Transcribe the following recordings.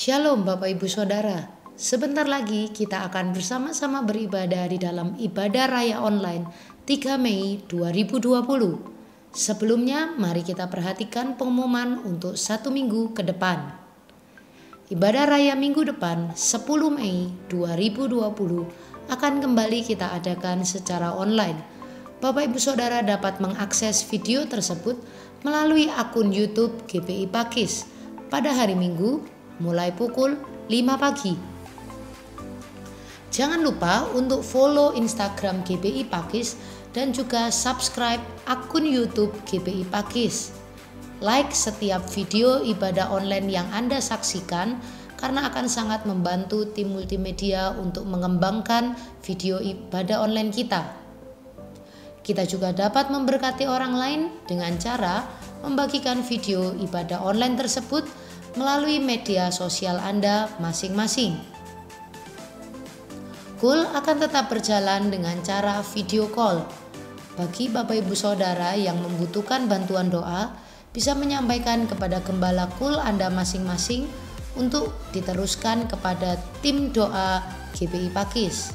Shalom Bapak Ibu Saudara. Sebentar lagi kita akan bersama-sama beribadah di dalam ibadah raya online 3 Mei 2020. Sebelumnya mari kita perhatikan pengumuman untuk 1 minggu ke depan. Ibadah raya minggu depan 10 Mei 2020 akan kembali kita adakan secara online. Bapak Ibu Saudara dapat mengakses video tersebut melalui akun YouTube GPI Pakis pada hari Minggu mulai pukul 5 pagi. Jangan lupa untuk follow Instagram GPI Pakis dan juga subscribe akun YouTube GPI Pakis. Like setiap video ibadah online yang Anda saksikan karena akan sangat membantu tim multimedia untuk mengembangkan video ibadah online kita. Kita juga dapat memberkati orang lain dengan cara membagikan video ibadah online tersebut melalui media sosial Anda masing-masing. Kul akan tetap berjalan dengan cara video call. Bagi Bapak Ibu Saudara yang membutuhkan bantuan doa, bisa menyampaikan kepada gembala Kul Anda masing-masing untuk diteruskan kepada tim doa GPI Pakis.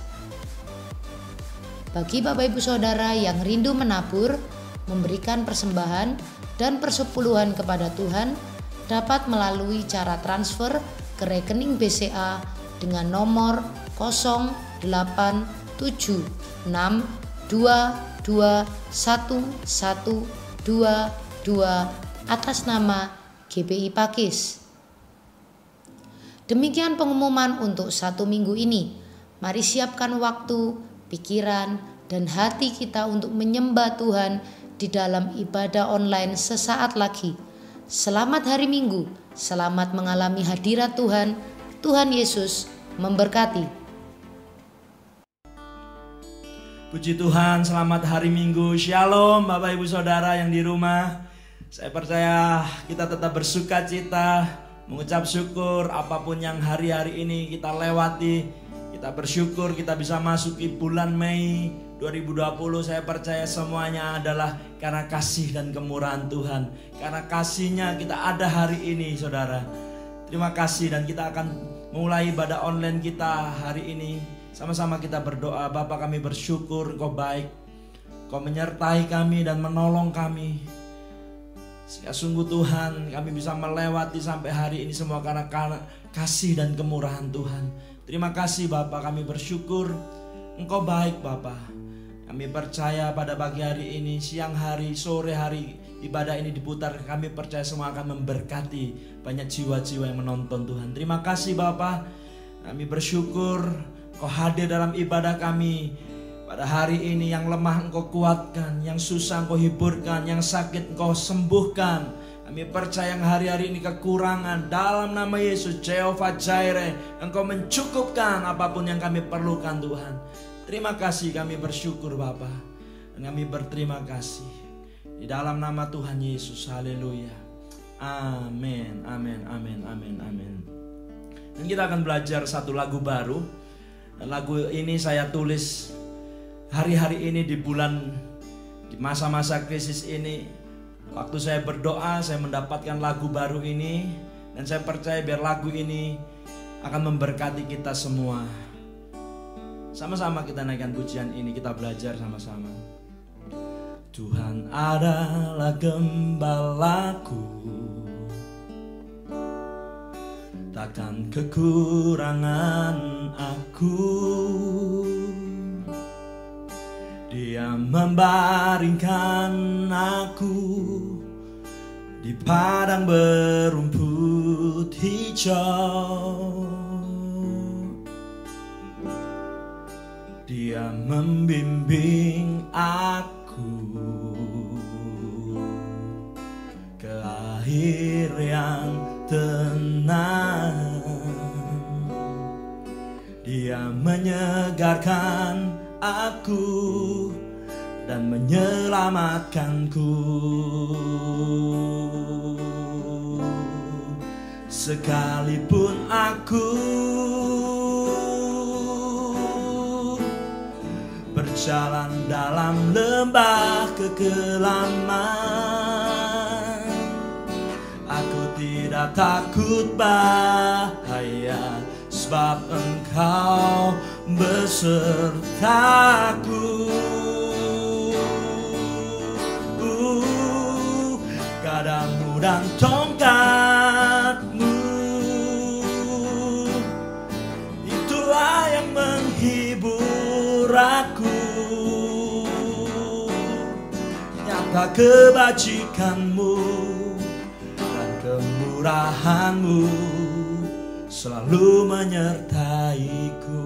Bagi Bapak Ibu Saudara yang rindu menabur, memberikan persembahan dan persepuluhan kepada Tuhan, dapat melalui cara transfer ke rekening BCA dengan nomor 0876221122 atas nama GPI Pakis. Demikian pengumuman untuk 1 minggu ini. Mari siapkan waktu, pikiran, dan hati kita untuk menyembah Tuhan di dalam ibadah online sesaat lagi. Selamat hari Minggu, selamat mengalami hadirat Tuhan. Tuhan Yesus memberkati. Puji Tuhan, selamat hari Minggu. Shalom Bapak Ibu Saudara yang di rumah. Saya percaya kita tetap bersuka cita, mengucap syukur apapun yang hari-hari ini kita lewati. Kita bersyukur kita bisa masuki bulan Mei 2020. Saya percaya semuanya adalah karena kasih dan kemurahan Tuhan. Karena kasih-Nya kita ada hari ini, saudara. Terima kasih, dan kita akan mulai ibadah online kita hari ini. Sama-sama kita berdoa. Bapa, kami bersyukur Engkau baik. Engkau menyertai kami dan menolong kami. Sehingga sungguh Tuhan, kami bisa melewati sampai hari ini semua karena kasih dan kemurahan Tuhan. Terima kasih Bapa, kami bersyukur Engkau baik Bapa. Kami percaya pada pagi hari ini, siang hari, sore hari ibadah ini diputar, kami percaya semua akan memberkati banyak jiwa-jiwa yang menonton Tuhan. Terima kasih Bapa, kami bersyukur Engkau hadir dalam ibadah kami pada hari ini. Yang lemah Engkau kuatkan, yang susah Engkau hiburkan, yang sakit Engkau sembuhkan. Kami percaya yang hari-hari ini kekurangan, dalam nama Yesus, Jehovah Jireh, Engkau mencukupkan apapun yang kami perlukan Tuhan. Terima kasih, kami bersyukur Bapa, dan kami berterima kasih di dalam nama Tuhan Yesus. Haleluya. Amin, amin, amin, amin, amin. Dan kita akan belajar satu lagu baru. Dan lagu ini saya tulis hari-hari ini di masa-masa krisis ini. Waktu saya berdoa, saya mendapatkan lagu baru ini, dan saya percaya biar lagu ini akan memberkati kita semua. Sama-sama kita naikkan pujian ini, kita belajar sama-sama. Tuhan adalah gembalaku, takkan kekurangan aku. Dia membaringkan aku di padang berumput hijau. Dia membimbing aku ke air yang tenang. Dia menyegarkan aku dan menyelamatkanku. Sekalipun aku berjalan dalam lembah kekelaman, aku tidak takut bahaya. sebab Engkau besertaku. Gadamu dan tongkatmu, itulah yang menghibur aku. Nyata kebajikanmu dan kemurahanmu selalu menyertaiku.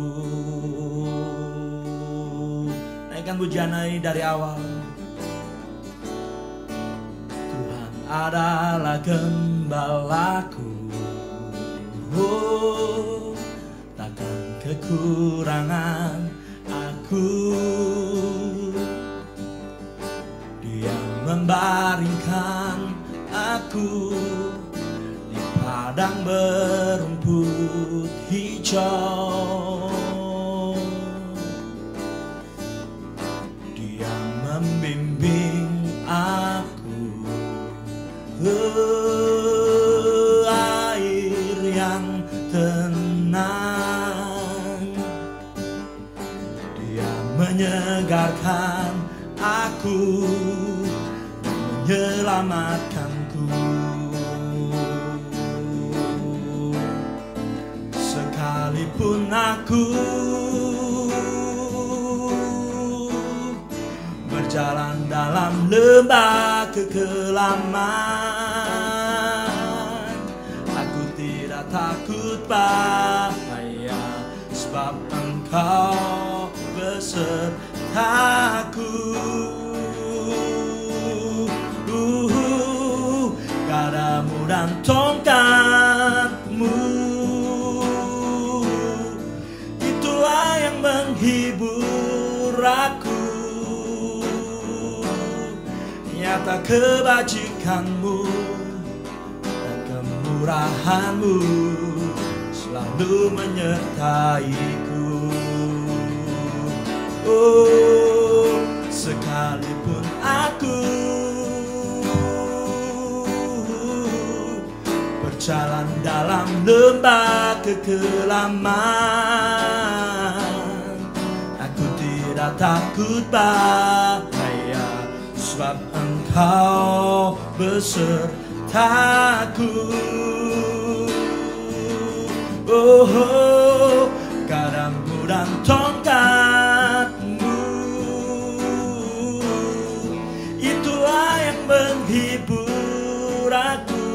Naikkan pujian dari awal. Tuhan adalah gembalaku, oh, takkan kekurangan aku. Dia membaringkan aku di padang berumput hijau. Dia membimbing aku ke air yang tenang. Dia menyegarkan aku dan menyelamatkanku. Sekalipun aku berjalan dalam lembah kekelaman, aku tidak takut bahaya, sebab Engkau besertaku. Gadamu dan tongkatmu, itulah yang menghibur aku. Nyata kebajikanmu dan kemurahanmu selalu menyertaiku. Oh, sekalipun aku berjalan dalam lembah kekelaman, aku tidak takut bahaya, sebab Engkau besertaku. Oh, gadamu dan tongkatmu, itulah yang menghibur aku.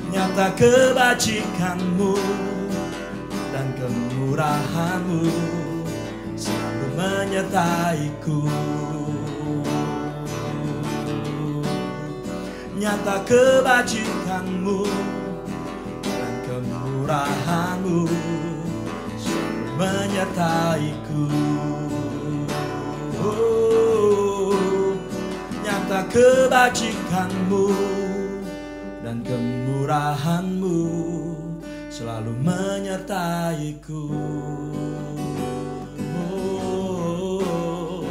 Nyata kebajikanmu dan kemurahanmu selalu menyertaiku. Nyata kebajikanmu dan kemurahanmu selalu menyertaiku. Oh, nyata kebajikanmu dan kemurahanmu selalu menyertaiku. Oh,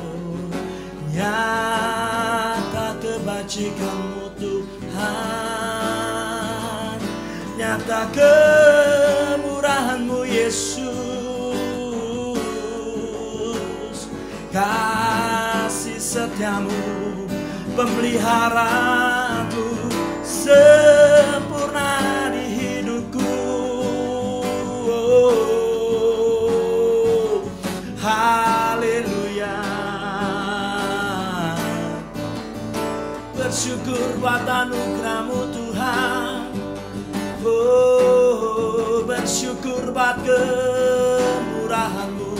nyata kebajikanmu Tuhan, nyata kemurahanmu Yesus, kasih setiamu, pemeliharaanmu sempurna di hidupku. Oh, haleluya. Bersyukur buat anugerah-Mu Tuhan. Oh, bersyukur buat kemurahan-Mu.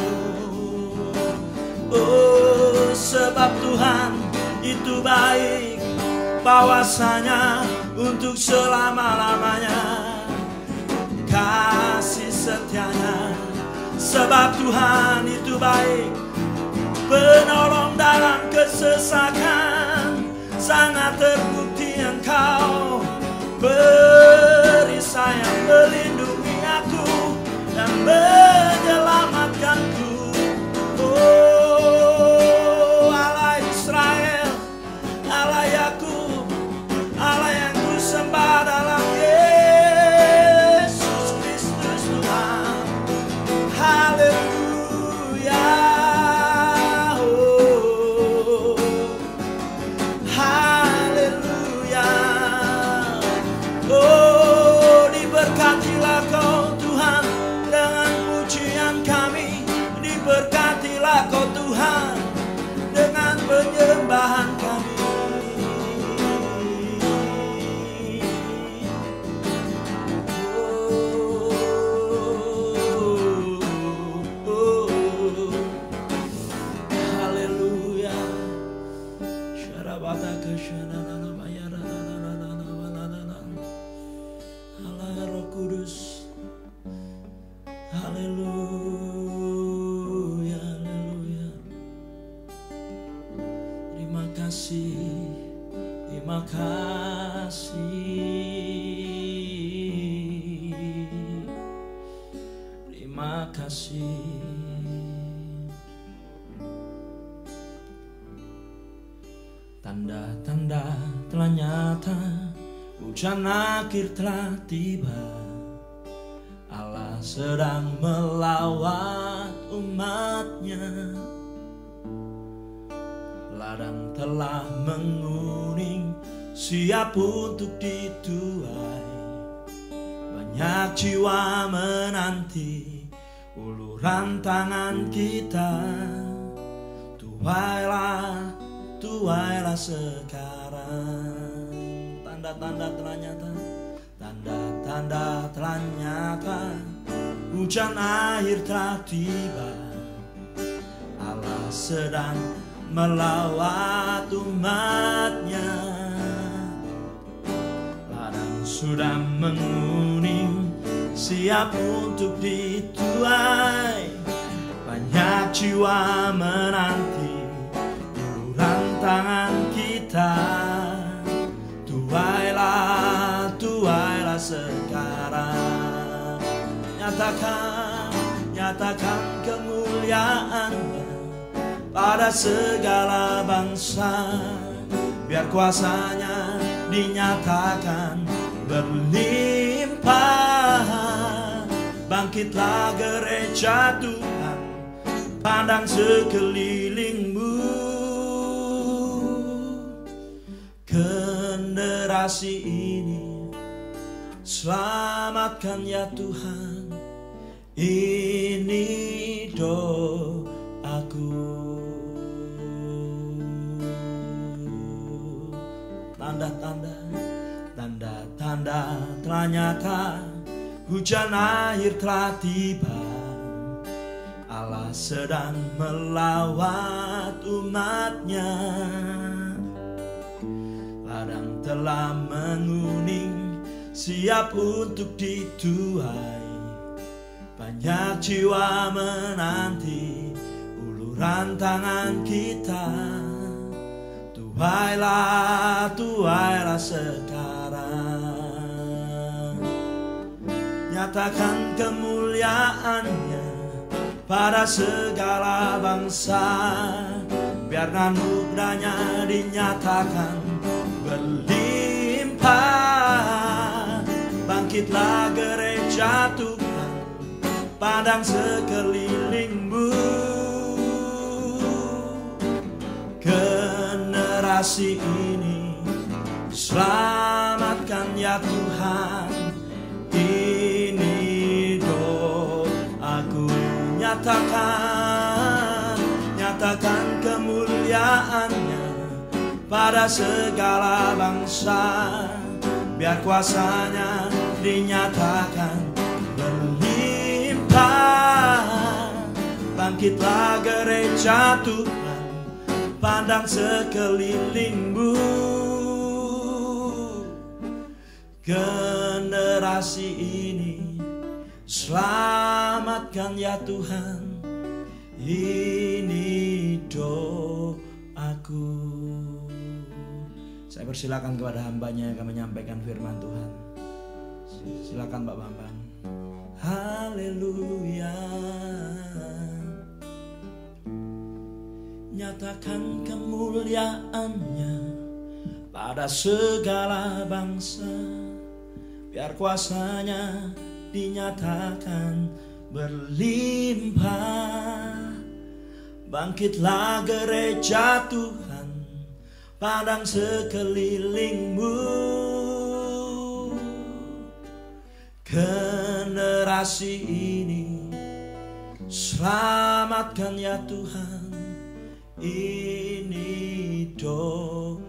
Oh, sebab Tuhan itu baik, bahwasanya untuk selama-lamanya kasih setianya. Sebab Tuhan itu baik, penolong dalam kesesakan, sangat terbukti Engkau beri sayang, melindungi aku dan menyelamatkanku. Oh, Allah Israel, Allah Yakub, Allah yang ku sembah dalam Yesus. Allah Roh Kudus. Haleluya, haleluya. Terima kasih, terima kasih, terima kasih. Tanda-tanda telah nyata, hujan akhir telah tiba. Allah sedang melawat umatnya. Ladang telah menguning, siap untuk dituai. Banyak jiwa menanti uluran tangan kita. Tuailah sekarang. Tanda-tanda telah nyata, tanda-tanda telah nyata, hujan akhir telah tiba. Allah sedang melawat umatnya. Ladang sudah menguning, siap untuk dituai. Banyak jiwa menanti uluran tangan kita. Tuailah sekarang. Nyatakan kemuliaan-Nya pada segala bangsa. Biar kuasa-Nya dinyatakan berlimpah. Bangkitlah gereja Tuhan, pandang sekelilingmu. Generasi ini selamatkan ya Tuhan, ini doaku. Tanda-tanda telah nyata, hujan akhir telah tiba. Allah sedang melawat umatnya. Ladang telah menguning, siap untuk dituai. Banyak jiwa menanti uluran tangan kita. Tuailah sekarang. Nyatakan kemuliaan-Nya pada segala bangsa. Biar anugerah-Nya dinyatakan berlimpah. Bangkitlah gereja Tuhan, pandang sekelilingmu. Generasi ini selamatkan ya Tuhan, ini doaku. Nyatakan kemuliaan-Nya pada segala bangsa. Biar kuasa-Nya dinyatakan berlimpah. Bangkitlah gereja Tuhan, pandang sekelilingmu. Generasi ini selamatkan ya Tuhan, ini doaku. Saya persilakan kepada hamba-Nya yang akan menyampaikan firman Tuhan. Silakan Pak Bambang. Haleluya. Nyatakan kemuliaan-Nya pada segala bangsa. Biar kuasa-Nya dinyatakan berlimpah. Bangkitlah gereja Tuhan, pandang sekelilingmu. Generasi ini selamatkan ya Tuhan, ini doaku.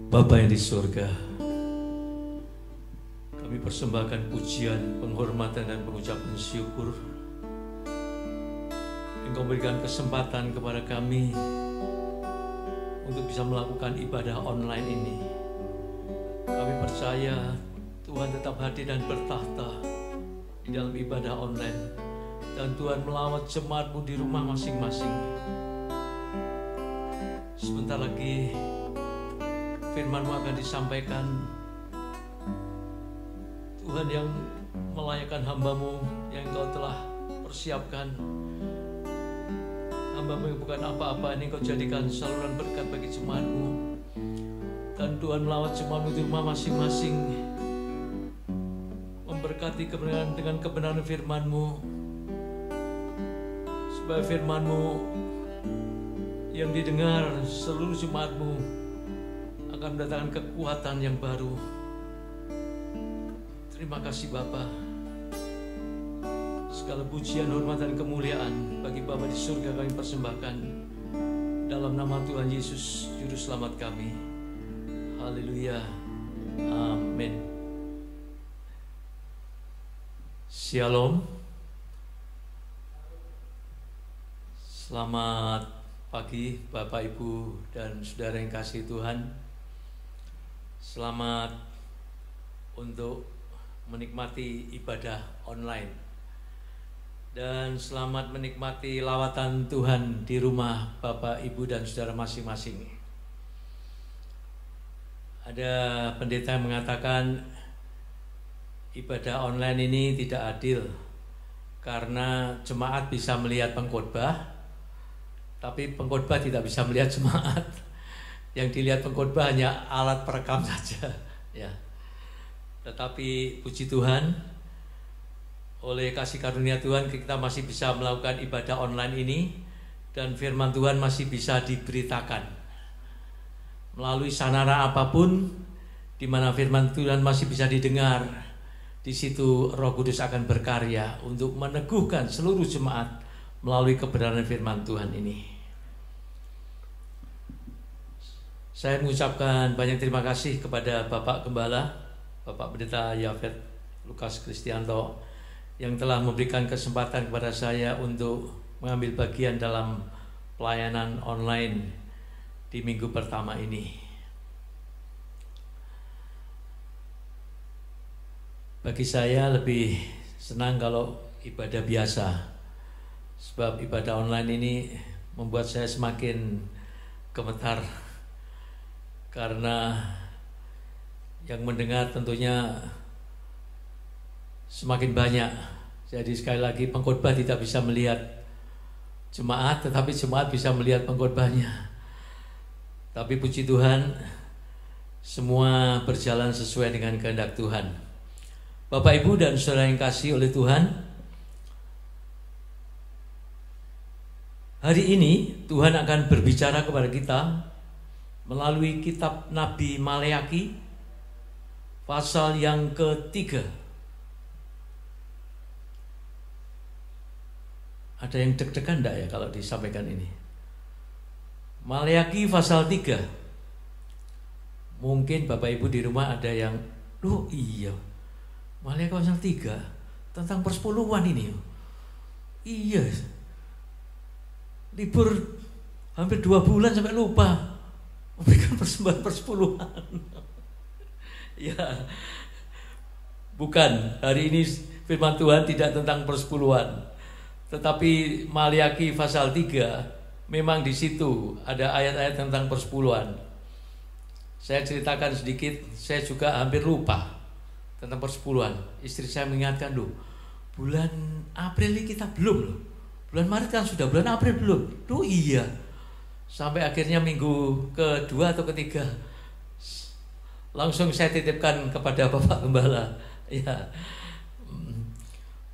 Bapa yang di surga, kami persembahkan pujian, penghormatan dan pengucapan syukur Engkau berikan kesempatan kepada kami untuk bisa melakukan ibadah online ini. Kami percaya Tuhan tetap hadir dan bertahta di dalam ibadah online, dan Tuhan melawat jemaat-Mu di rumah masing-masing. Sebentar lagi firman-Mu akan disampaikan. Tuhan yang melayakkan hamba-Mu yang Engkau telah persiapkan. Hamba-Mu yang bukan apa-apa ini Engkau jadikan saluran berkat bagi jemaat-Mu. Dan Tuhan melawat jemaat-Mu di rumah masing-masing, memberkati kebenaran dengan kebenaran firman-Mu, supaya firman-Mu yang didengar seluruh jemaat-Mu akan mendatangkan kekuatan yang baru. Terima kasih Bapa. Segala pujian, hormat, dan kemuliaan bagi Bapa di surga kami persembahkan dalam nama Tuhan Yesus, Juru Selamat kami. Haleluya. Amin. Shalom. Selamat pagi Bapak, Ibu, dan saudara yang kasih Tuhan. Selamat untuk menikmati ibadah online, dan selamat menikmati lawatan Tuhan di rumah Bapak, Ibu, dan saudara masing-masing. Ada pendeta yang mengatakan ibadah online ini tidak adil karena jemaat bisa melihat pengkhotbah, tapi pengkhotbah tidak bisa melihat jemaat. Yang dilihat pengkhotbah hanya alat perekam saja, ya. Tetapi puji Tuhan, oleh kasih karunia Tuhan kita masih bisa melakukan ibadah online ini, dan firman Tuhan masih bisa diberitakan melalui sanara apapun, di mana firman Tuhan masih bisa didengar. Di situ Roh Kudus akan berkarya untuk meneguhkan seluruh jemaat melalui kebenaran firman Tuhan ini. Saya mengucapkan banyak terima kasih kepada Bapak Gembala, Bapak Pendeta Yafet Lukas Kristianto, yang telah memberikan kesempatan kepada saya untuk mengambil bagian dalam pelayanan online di minggu pertama ini. Bagi saya lebih senang kalau ibadah biasa, sebab ibadah online ini membuat saya semakin gemetar, karena yang mendengar tentunya semakin banyak. Jadi sekali lagi, pengkhotbah tidak bisa melihat jemaat, tetapi jemaat bisa melihat pengkhotbahnya. Tapi puji Tuhan, semua berjalan sesuai dengan kehendak Tuhan. Bapak, Ibu, dan saudara yang kasih oleh Tuhan, hari ini Tuhan akan berbicara kepada kita melalui kitab Nabi Maleaki, pasal yang ketiga. Ada yang deg-degan enggak ya kalau disampaikan ini? Maleaki pasal 3. Mungkin Bapak Ibu di rumah ada yang, loh iya, Maleaki pasal 3 tentang persepuluhan ini. Iya, libur hampir 2 bulan sampai lupa memberikan persembahan persepuluhan. Ya, bukan, hari ini firman Tuhan tidak tentang persepuluhan, tetapi Maleaki pasal 3 memang di situ ada ayat-ayat tentang persepuluhan. Saya ceritakan sedikit, saya juga hampir lupa tentang persepuluhan. Istri saya mengingatkan, loh, bulan April ini kita belum loh. Bulan Maret kan sudah, bulan April belum. Loh iya. Sampai akhirnya minggu kedua atau ketiga, langsung saya titipkan kepada Bapak Gembala. Ya,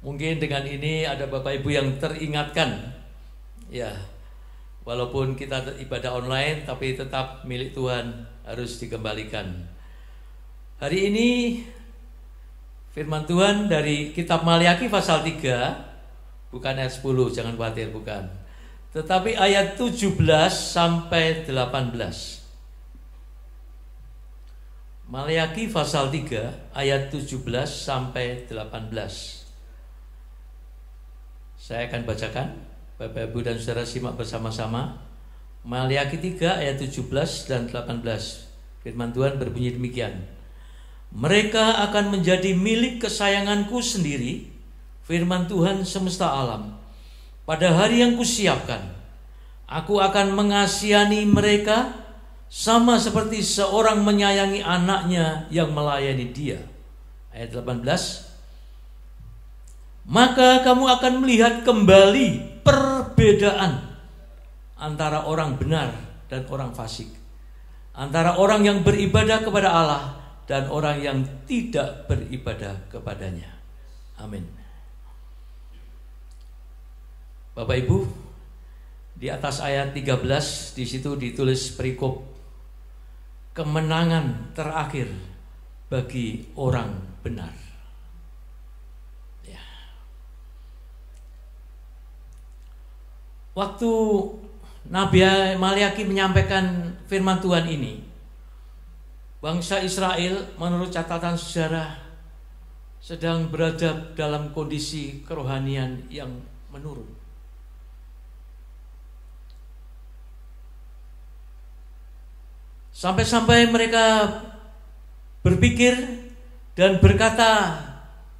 mungkin dengan ini ada Bapak Ibu yang teringatkan. Ya, walaupun kita ibadah online, tapi tetap milik Tuhan harus dikembalikan. Hari ini firman Tuhan dari kitab Maleaki pasal 3, bukan ayat 10, jangan khawatir, bukan. Tetapi ayat 17 sampai 18. Maleaki pasal 3 ayat 17 sampai 18. Saya akan bacakan Bapak Ibu dan Saudara simak bersama-sama. Maliaki 3 ayat 17 dan 18. Firman Tuhan berbunyi demikian. Mereka akan menjadi milik kesayanganku sendiri, firman Tuhan semesta alam. Pada hari yang kusiapkan, aku akan mengasihani mereka sama seperti seorang menyayangi anaknya yang melayani dia. Ayat 18. Maka kamu akan melihat kembali perbedaan antara orang benar dan orang fasik, antara orang yang beribadah kepada Allah dan orang yang tidak beribadah kepadanya. Amin. Bapak Ibu, di atas ayat 13 di situ ditulis perikop kemenangan terakhir bagi orang benar. Ya. Waktu Nabi Maliaki menyampaikan firman Tuhan ini, bangsa Israel menurut catatan sejarah sedang berada dalam kondisi kerohanian yang menurun. Sampai-sampai mereka berpikir dan berkata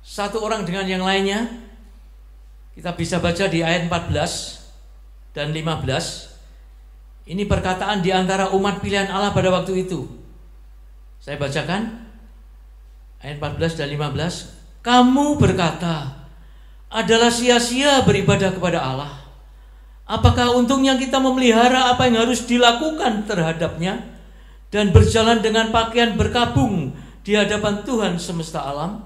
satu orang dengan yang lainnya. Kita bisa baca di ayat 14 dan 15. Ini perkataan di antara umat pilihan Allah pada waktu itu. Saya bacakan ayat 14 dan 15. Kamu berkata, adalah sia-sia beribadah kepada Allah. Apakah untungnya kita memelihara apa yang harus dilakukan terhadapnya dan berjalan dengan pakaian berkabung di hadapan Tuhan semesta alam?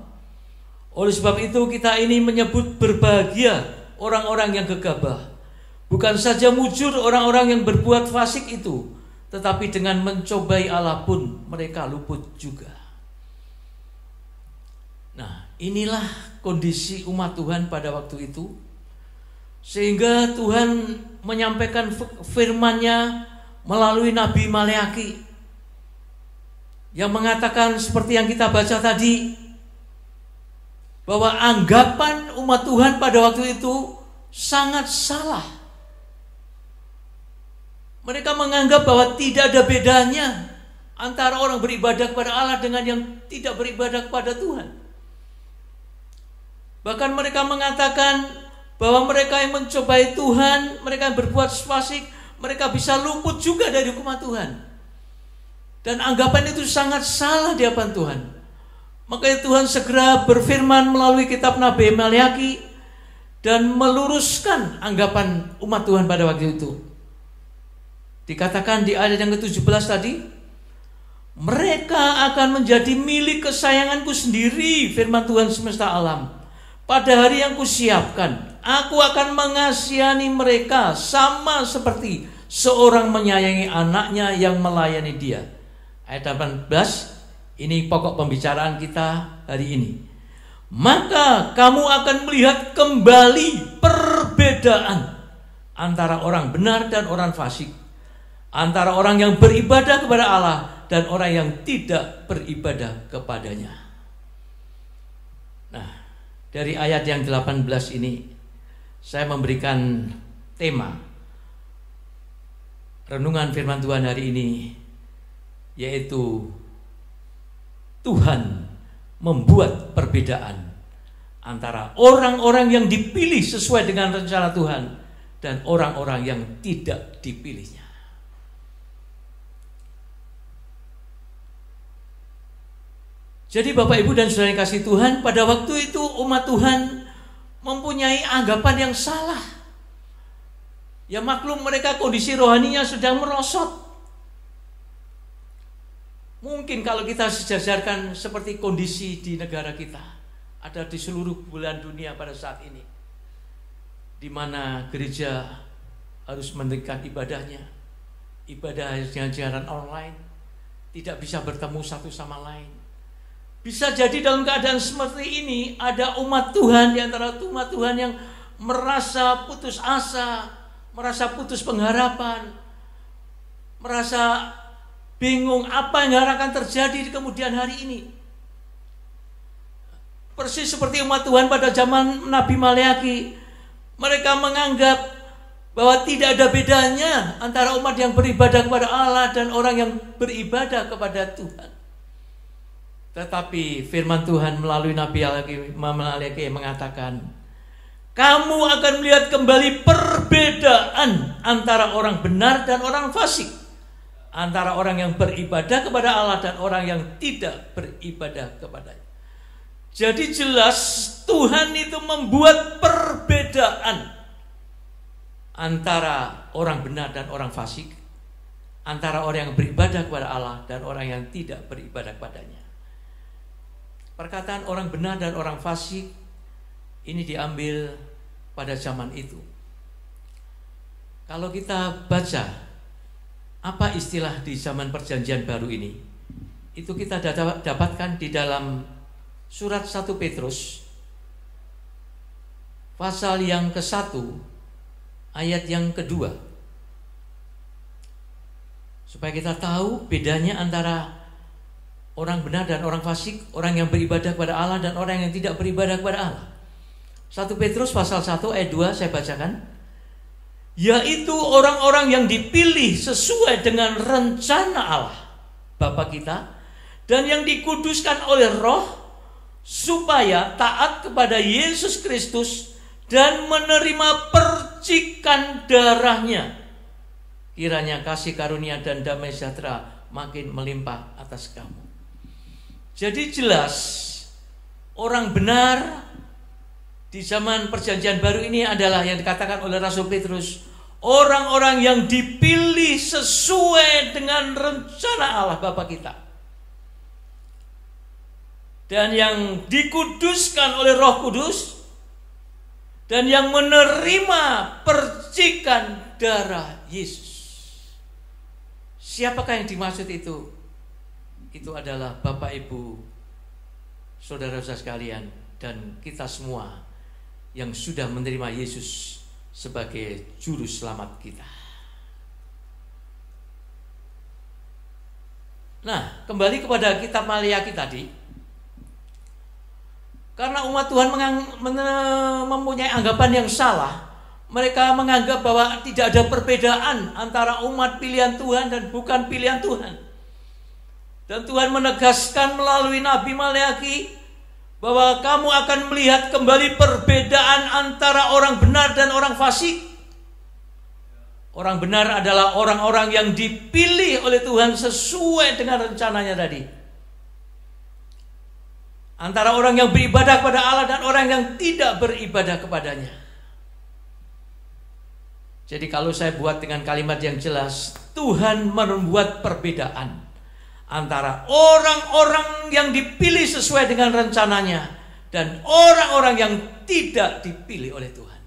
Oleh sebab itu kita ini menyebut berbahagia orang-orang yang gegabah. Bukan saja mujur orang-orang yang berbuat fasik itu, tetapi dengan mencobai Allah pun mereka luput juga. Nah, inilah kondisi umat Tuhan pada waktu itu. Sehingga Tuhan menyampaikan firman-Nya melalui Nabi Maliaki yang mengatakan seperti yang kita baca tadi, bahwa anggapan umat Tuhan pada waktu itu sangat salah. Mereka menganggap bahwa tidak ada bedanya antara orang beribadah kepada Allah dengan yang tidak beribadah kepada Tuhan. Bahkan mereka mengatakan bahwa mereka yang mencobai Tuhan, mereka yang berbuat fasik, mereka bisa luput juga dari hukuman Tuhan. Dan anggapan itu sangat salah di hadapan Tuhan. Makanya Tuhan segera berfirman melalui kitab Nabi Maliaki dan meluruskan anggapan umat Tuhan pada waktu itu. Dikatakan di ayat yang ke-17 tadi, mereka akan menjadi milik kesayanganku sendiri, firman Tuhan semesta alam. Pada hari yang kusiapkan, aku akan mengasihani mereka sama seperti seorang menyayangi anaknya yang melayani dia. Ayat 18, ini pokok pembicaraan kita hari ini. Maka kamu akan melihat kembali perbedaan antara orang benar dan orang fasik, antara orang yang beribadah kepada Allah dan orang yang tidak beribadah kepadanya. Nah, dari ayat yang 18 ini saya memberikan tema renungan firman Tuhan hari ini, yaitu Tuhan membuat perbedaan antara orang-orang yang dipilih sesuai dengan rencana Tuhan dan orang-orang yang tidak dipilihnya. Jadi Bapak Ibu dan Saudara yang kasih Tuhan, pada waktu itu umat Tuhan mempunyai anggapan yang salah. Ya maklum, mereka kondisi rohaninya sedang merosot. Mungkin kalau kita sejajarkan seperti kondisi di negara kita, ada di seluruh belahan dunia pada saat ini, di mana gereja harus meningkatkan ibadahnya, ibadah dengan siaran online, tidak bisa bertemu satu sama lain. Bisa jadi dalam keadaan seperti ini ada umat Tuhan di antara umat Tuhan yang merasa putus asa, merasa putus pengharapan, merasa bingung apa yang akan terjadi di kemudian hari ini. Persis seperti umat Tuhan pada zaman Nabi Maliaki, mereka menganggap bahwa tidak ada bedanya antara umat yang beribadah kepada Allah dan orang yang beribadah kepada Tuhan. Tetapi firman Tuhan melalui Nabi Malaki mengatakan, kamu akan melihat kembali perbedaan antara orang benar dan orang fasik, antara orang yang beribadah kepada Allah dan orang yang tidak beribadah kepadanya. Jadi jelas Tuhan itu membuat perbedaan antara orang benar dan orang fasik, antara orang yang beribadah kepada Allah dan orang yang tidak beribadah kepadanya. Perkataan orang benar dan orang fasik ini diambil pada zaman itu. Kalau kita baca apa istilah di zaman perjanjian baru ini, itu kita dapatkan di dalam surat 1 Petrus pasal yang ke-1 ayat yang kedua, supaya kita tahu bedanya antara orang benar dan orang fasik, orang yang beribadah kepada Allah dan orang yang tidak beribadah kepada Allah. 1 Petrus pasal 1 ayat 2 saya bacakan. Yaitu orang-orang yang dipilih sesuai dengan rencana Allah Bapa kita, dan yang dikuduskan oleh Roh supaya taat kepada Yesus Kristus dan menerima percikan darahnya. Kiranya kasih karunia dan damai sejahtera makin melimpah atas kamu. Jadi jelas orang benar di zaman perjanjian baru ini adalah yang dikatakan oleh Rasul Petrus, orang-orang yang dipilih sesuai dengan rencana Allah Bapa kita, dan yang dikuduskan oleh Roh Kudus, dan yang menerima percikan darah Yesus. Siapakah yang dimaksud itu? Itu adalah Bapak Ibu, saudara-saudara sekalian, dan kita semua yang sudah menerima Yesus sebagai juru selamat kita. Nah, kembali kepada kitab Maliaki tadi. Karena umat Tuhan mempunyai anggapan yang salah, mereka menganggap bahwa tidak ada perbedaan antara umat pilihan Tuhan dan bukan pilihan Tuhan. Dan Tuhan menegaskan melalui Nabi Maliaki bahwa kamu akan melihat kembali perbedaan antara orang benar dan orang fasik. Orang benar adalah orang-orang yang dipilih oleh Tuhan sesuai dengan rencananya tadi. Antara orang yang beribadah kepada Allah dan orang yang tidak beribadah kepadanya. Jadi kalau saya buat dengan kalimat yang jelas, Tuhan membuat perbedaan antara orang-orang yang dipilih sesuai dengan rencananya dan orang-orang yang tidak dipilih oleh Tuhan.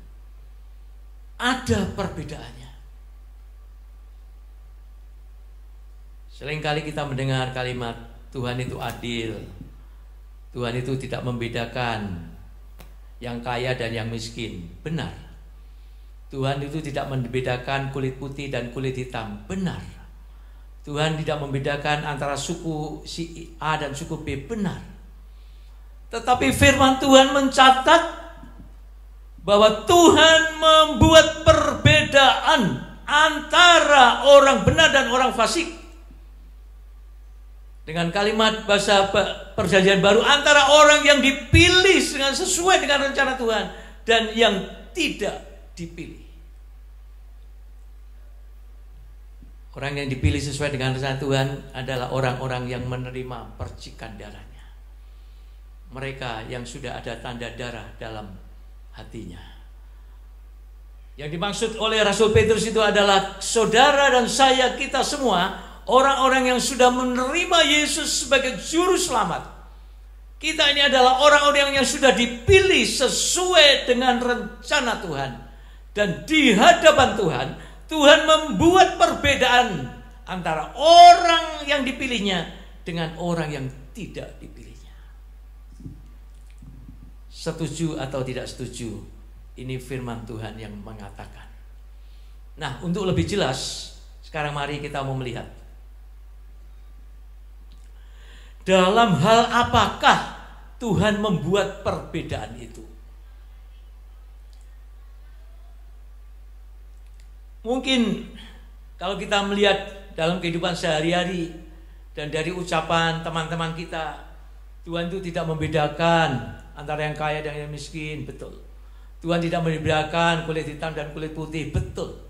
Ada perbedaannya. Seringkali kita mendengar kalimat Tuhan itu adil, Tuhan itu tidak membedakan yang kaya dan yang miskin. Benar. Tuhan itu tidak membedakan kulit putih dan kulit hitam. Benar. Tuhan tidak membedakan antara suku si A dan suku B. Benar. Tetapi firman Tuhan mencatat bahwa Tuhan membuat perbedaan antara orang benar dan orang fasik. Dengan kalimat bahasa perjanjian baru, antara orang yang dipilih dengan sesuai dengan rencana Tuhan dan yang tidak dipilih. Orang yang dipilih sesuai dengan rencana Tuhan adalah orang-orang yang menerima percikan darahnya. Mereka yang sudah ada tanda darah dalam hatinya. Yang dimaksud oleh Rasul Petrus itu adalah saudara dan saya, kita semua, orang-orang yang sudah menerima Yesus sebagai juru selamat. Kita ini adalah orang-orang yang sudah dipilih sesuai dengan rencana Tuhan. Dan di hadapan Tuhan, Tuhan membuat perbedaan antara orang yang dipilihnya dengan orang yang tidak dipilihnya. Setuju atau tidak setuju? Ini firman Tuhan yang mengatakan. Nah, untuk lebih jelas, sekarang mari kita mau melihat. Dalam hal apakah Tuhan membuat perbedaan itu? Mungkin kalau kita melihat dalam kehidupan sehari-hari dan dari ucapan teman-teman kita, Tuhan itu tidak membedakan antara yang kaya dan yang miskin, betul. Tuhan tidak membedakan kulit hitam dan kulit putih, betul.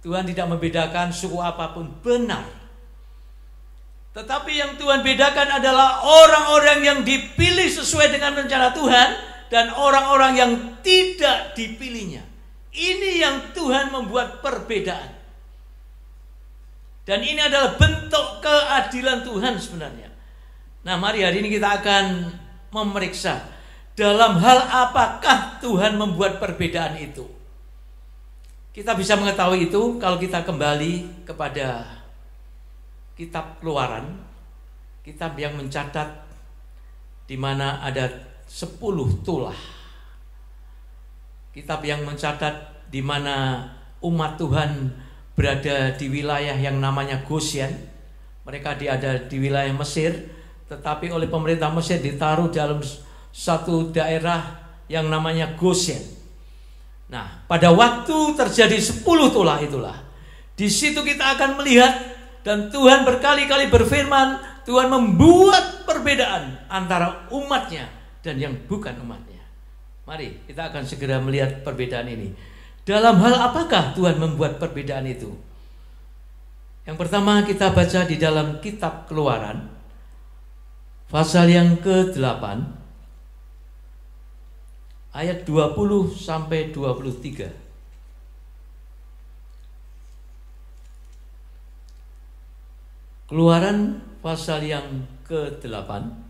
Tuhan tidak membedakan suku apapun, benar. Tetapi yang Tuhan bedakan adalah orang-orang yang dipilih sesuai dengan rencana Tuhan dan orang-orang yang tidak dipilihnya. Ini yang Tuhan membuat perbedaan. Dan ini adalah bentuk keadilan Tuhan sebenarnya. Nah, mari hari ini kita akan memeriksa dalam hal apakah Tuhan membuat perbedaan itu. Kita bisa mengetahui itu kalau kita kembali kepada kitab Keluaran, kitab yang mencatat di mana ada 10 tulah. Kitab yang mencatat di mana umat Tuhan berada di wilayah yang namanya Goshen. Mereka ada di wilayah Mesir, tetapi oleh pemerintah Mesir ditaruh dalam satu daerah yang namanya Goshen. Nah, pada waktu terjadi 10 tulah itulah, di situ kita akan melihat dan Tuhan berkali-kali berfirman, Tuhan membuat perbedaan antara umatnya dan yang bukan umatnya. Mari kita akan segera melihat perbedaan ini. Dalam hal apakah Tuhan membuat perbedaan itu? Yang pertama kita baca di dalam kitab Keluaran, pasal yang ke-8, ayat 20 sampai 23. Keluaran pasal yang ke-8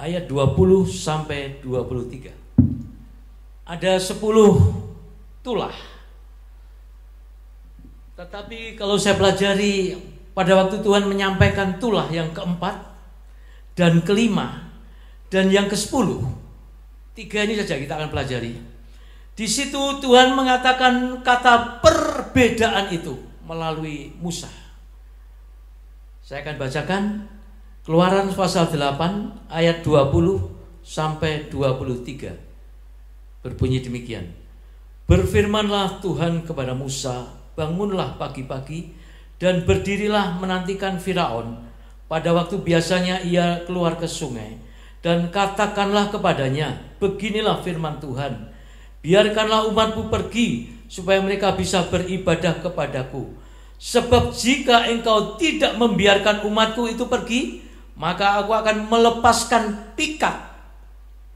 ayat 20 sampai 23. Ada 10 tulah. Tetapi kalau saya pelajari pada waktu Tuhan menyampaikan tulah yang keempat dan kelima dan yang ke-10, 3 ini saja kita akan pelajari. Di situ Tuhan mengatakan kata perbedaan itu melalui Musa. Saya akan bacakan Keluaran pasal 8 ayat 20 sampai 23. Berbunyi demikian. Berfirmanlah Tuhan kepada Musa, bangunlah pagi-pagi dan berdirilah menantikan Firaun pada waktu biasanya ia keluar ke sungai, dan katakanlah kepadanya, beginilah firman Tuhan, biarkanlah umatku pergi supaya mereka bisa beribadah kepadaku. Sebab jika engkau tidak membiarkan umatku itu pergi, maka aku akan melepaskan pikat.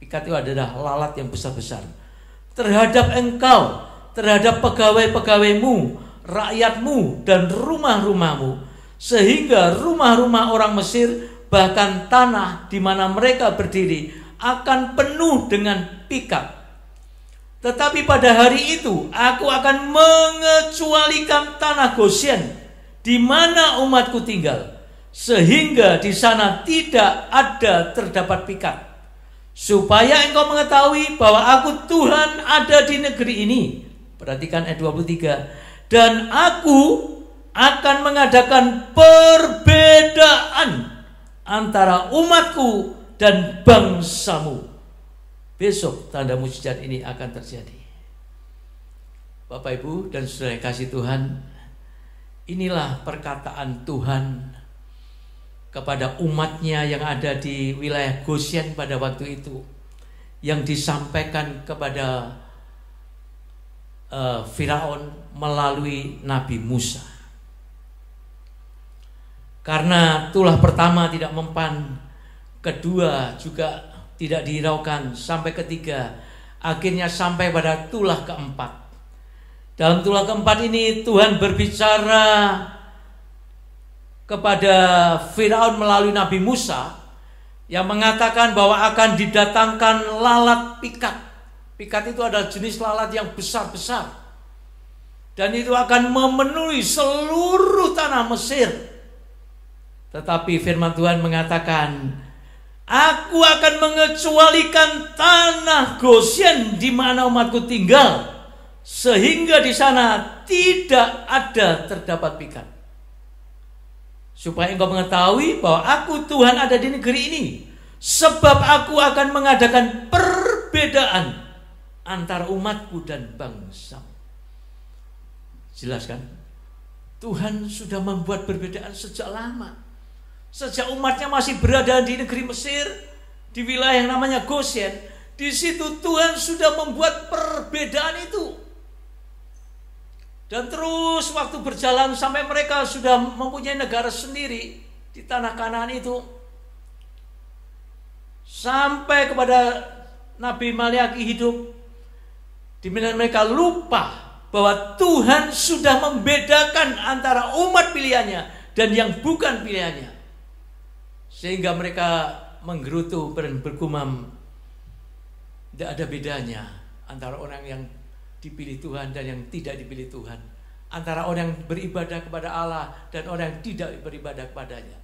Pikat itu adalah lalat yang besar-besar terhadap engkau, terhadap pegawai-pegawaimu, rakyatmu dan rumah-rumahmu, sehingga rumah-rumah orang Mesir bahkan tanah di mana mereka berdiri akan penuh dengan pikat. Tetapi pada hari itu aku akan mengecualikan tanah Goshen di mana umatku tinggal, sehingga di sana tidak ada terdapat pikat, supaya engkau mengetahui bahwa aku Tuhan ada di negeri ini. Perhatikan ayat 23. Dan aku akan mengadakan perbedaan antara umatku dan bangsamu. Besok tanda mujizat ini akan terjadi. Bapak, Ibu, dan saudara yang kasih Tuhan, inilah perkataan Tuhan kepada umatnya yang ada di wilayah Goshen pada waktu itu, yang disampaikan kepada Firaun melalui Nabi Musa. Karena tulah pertama tidak mempan, kedua juga tidak dihiraukan, sampai ketiga, akhirnya sampai pada tulah keempat. Dalam tulah keempat ini Tuhan berbicara kepada Firaun melalui Nabi Musa, yang mengatakan bahwa akan didatangkan lalat pikat. Pikat itu adalah jenis lalat yang besar-besar, dan itu akan memenuhi seluruh tanah Mesir. Tetapi firman Tuhan mengatakan, aku akan mengecualikan tanah Goshen di mana umatku tinggal, sehingga di sana tidak ada terdapat pikat. Supaya engkau mengetahui bahwa aku Tuhan ada di negeri ini, sebab aku akan mengadakan perbedaan perbedaan antara umatku dan bangsa. Jelas kan? Tuhan sudah membuat perbedaan sejak lama. Sejak umatnya masih berada di negeri Mesir, di wilayah yang namanya Goshen, di situ Tuhan sudah membuat perbedaan itu. Dan terus waktu berjalan sampai mereka sudah mempunyai negara sendiri di tanah Kanaan itu. Sampai kepada Nabi Maliaki hidup, di mana mereka lupa bahwa Tuhan sudah membedakan antara umat pilihannya dan yang bukan pilihannya. Sehingga mereka menggerutu dan bergumam, tidak ada bedanya antara orang yang dipilih Tuhan dan yang tidak dipilih Tuhan, antara orang yang beribadah kepada Allah dan orang yang tidak beribadah kepadanya.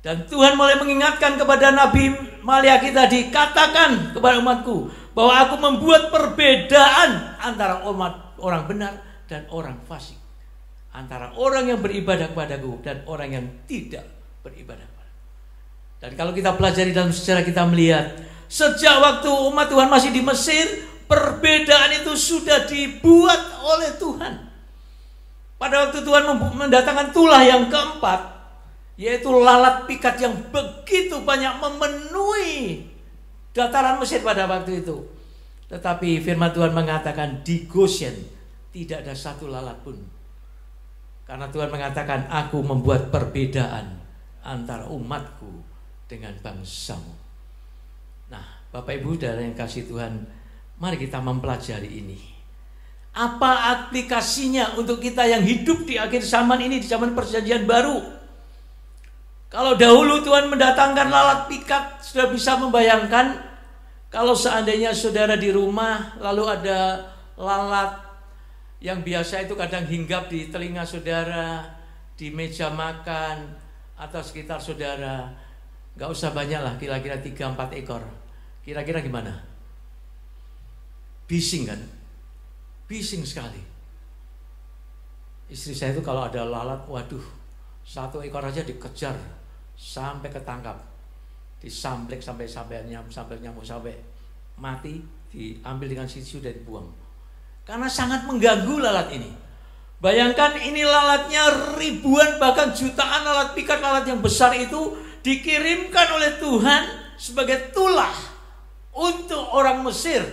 Dan Tuhan mulai mengingatkan kepada Nabi Maliaki tadi, katakan kepada umatku bahwa aku membuat perbedaan antara umat orang benar dan orang fasik, antara orang yang beribadah kepadaku dan orang yang tidak beribadah kepadaku. Dan kalau kita pelajari dalam sejarah, kita melihat sejak waktu umat Tuhan masih di Mesir, perbedaan itu sudah dibuat oleh Tuhan. Pada waktu Tuhan mendatangkan tulah yang keempat, yaitu lalat pikat yang begitu banyak memenuhi dataran Mesir pada waktu itu. Tetapi firman Tuhan mengatakan di Goshen tidak ada satu lalat pun. Karena Tuhan mengatakan, aku membuat perbedaan antara umatku dengan bangsamu. Nah, Bapak Ibu Saudara yang kasih Tuhan, mari kita mempelajari ini. Apa aplikasinya untuk kita yang hidup di akhir zaman ini, di zaman perjanjian baru? Kalau dahulu Tuhan mendatangkan lalat pikat, sudah bisa membayangkan kalau seandainya saudara di rumah lalu ada lalat yang biasa itu kadang hinggap di telinga saudara, di meja makan atau sekitar saudara. Gak usah banyak lah, kira-kira 3-4 ekor. Kira-kira gimana? Bising kan? Bising sekali. Istri saya itu kalau ada lalat, waduh, 1 ekor aja dikejar sampai ketangkap, disamplek sampai nyamuk sampai mati, diambil dengan tisu dan dibuang. Karena sangat mengganggu lalat ini. Bayangkan ini lalatnya ribuan bahkan jutaan lalat pikat, lalat yang besar itu dikirimkan oleh Tuhan sebagai tulah untuk orang Mesir,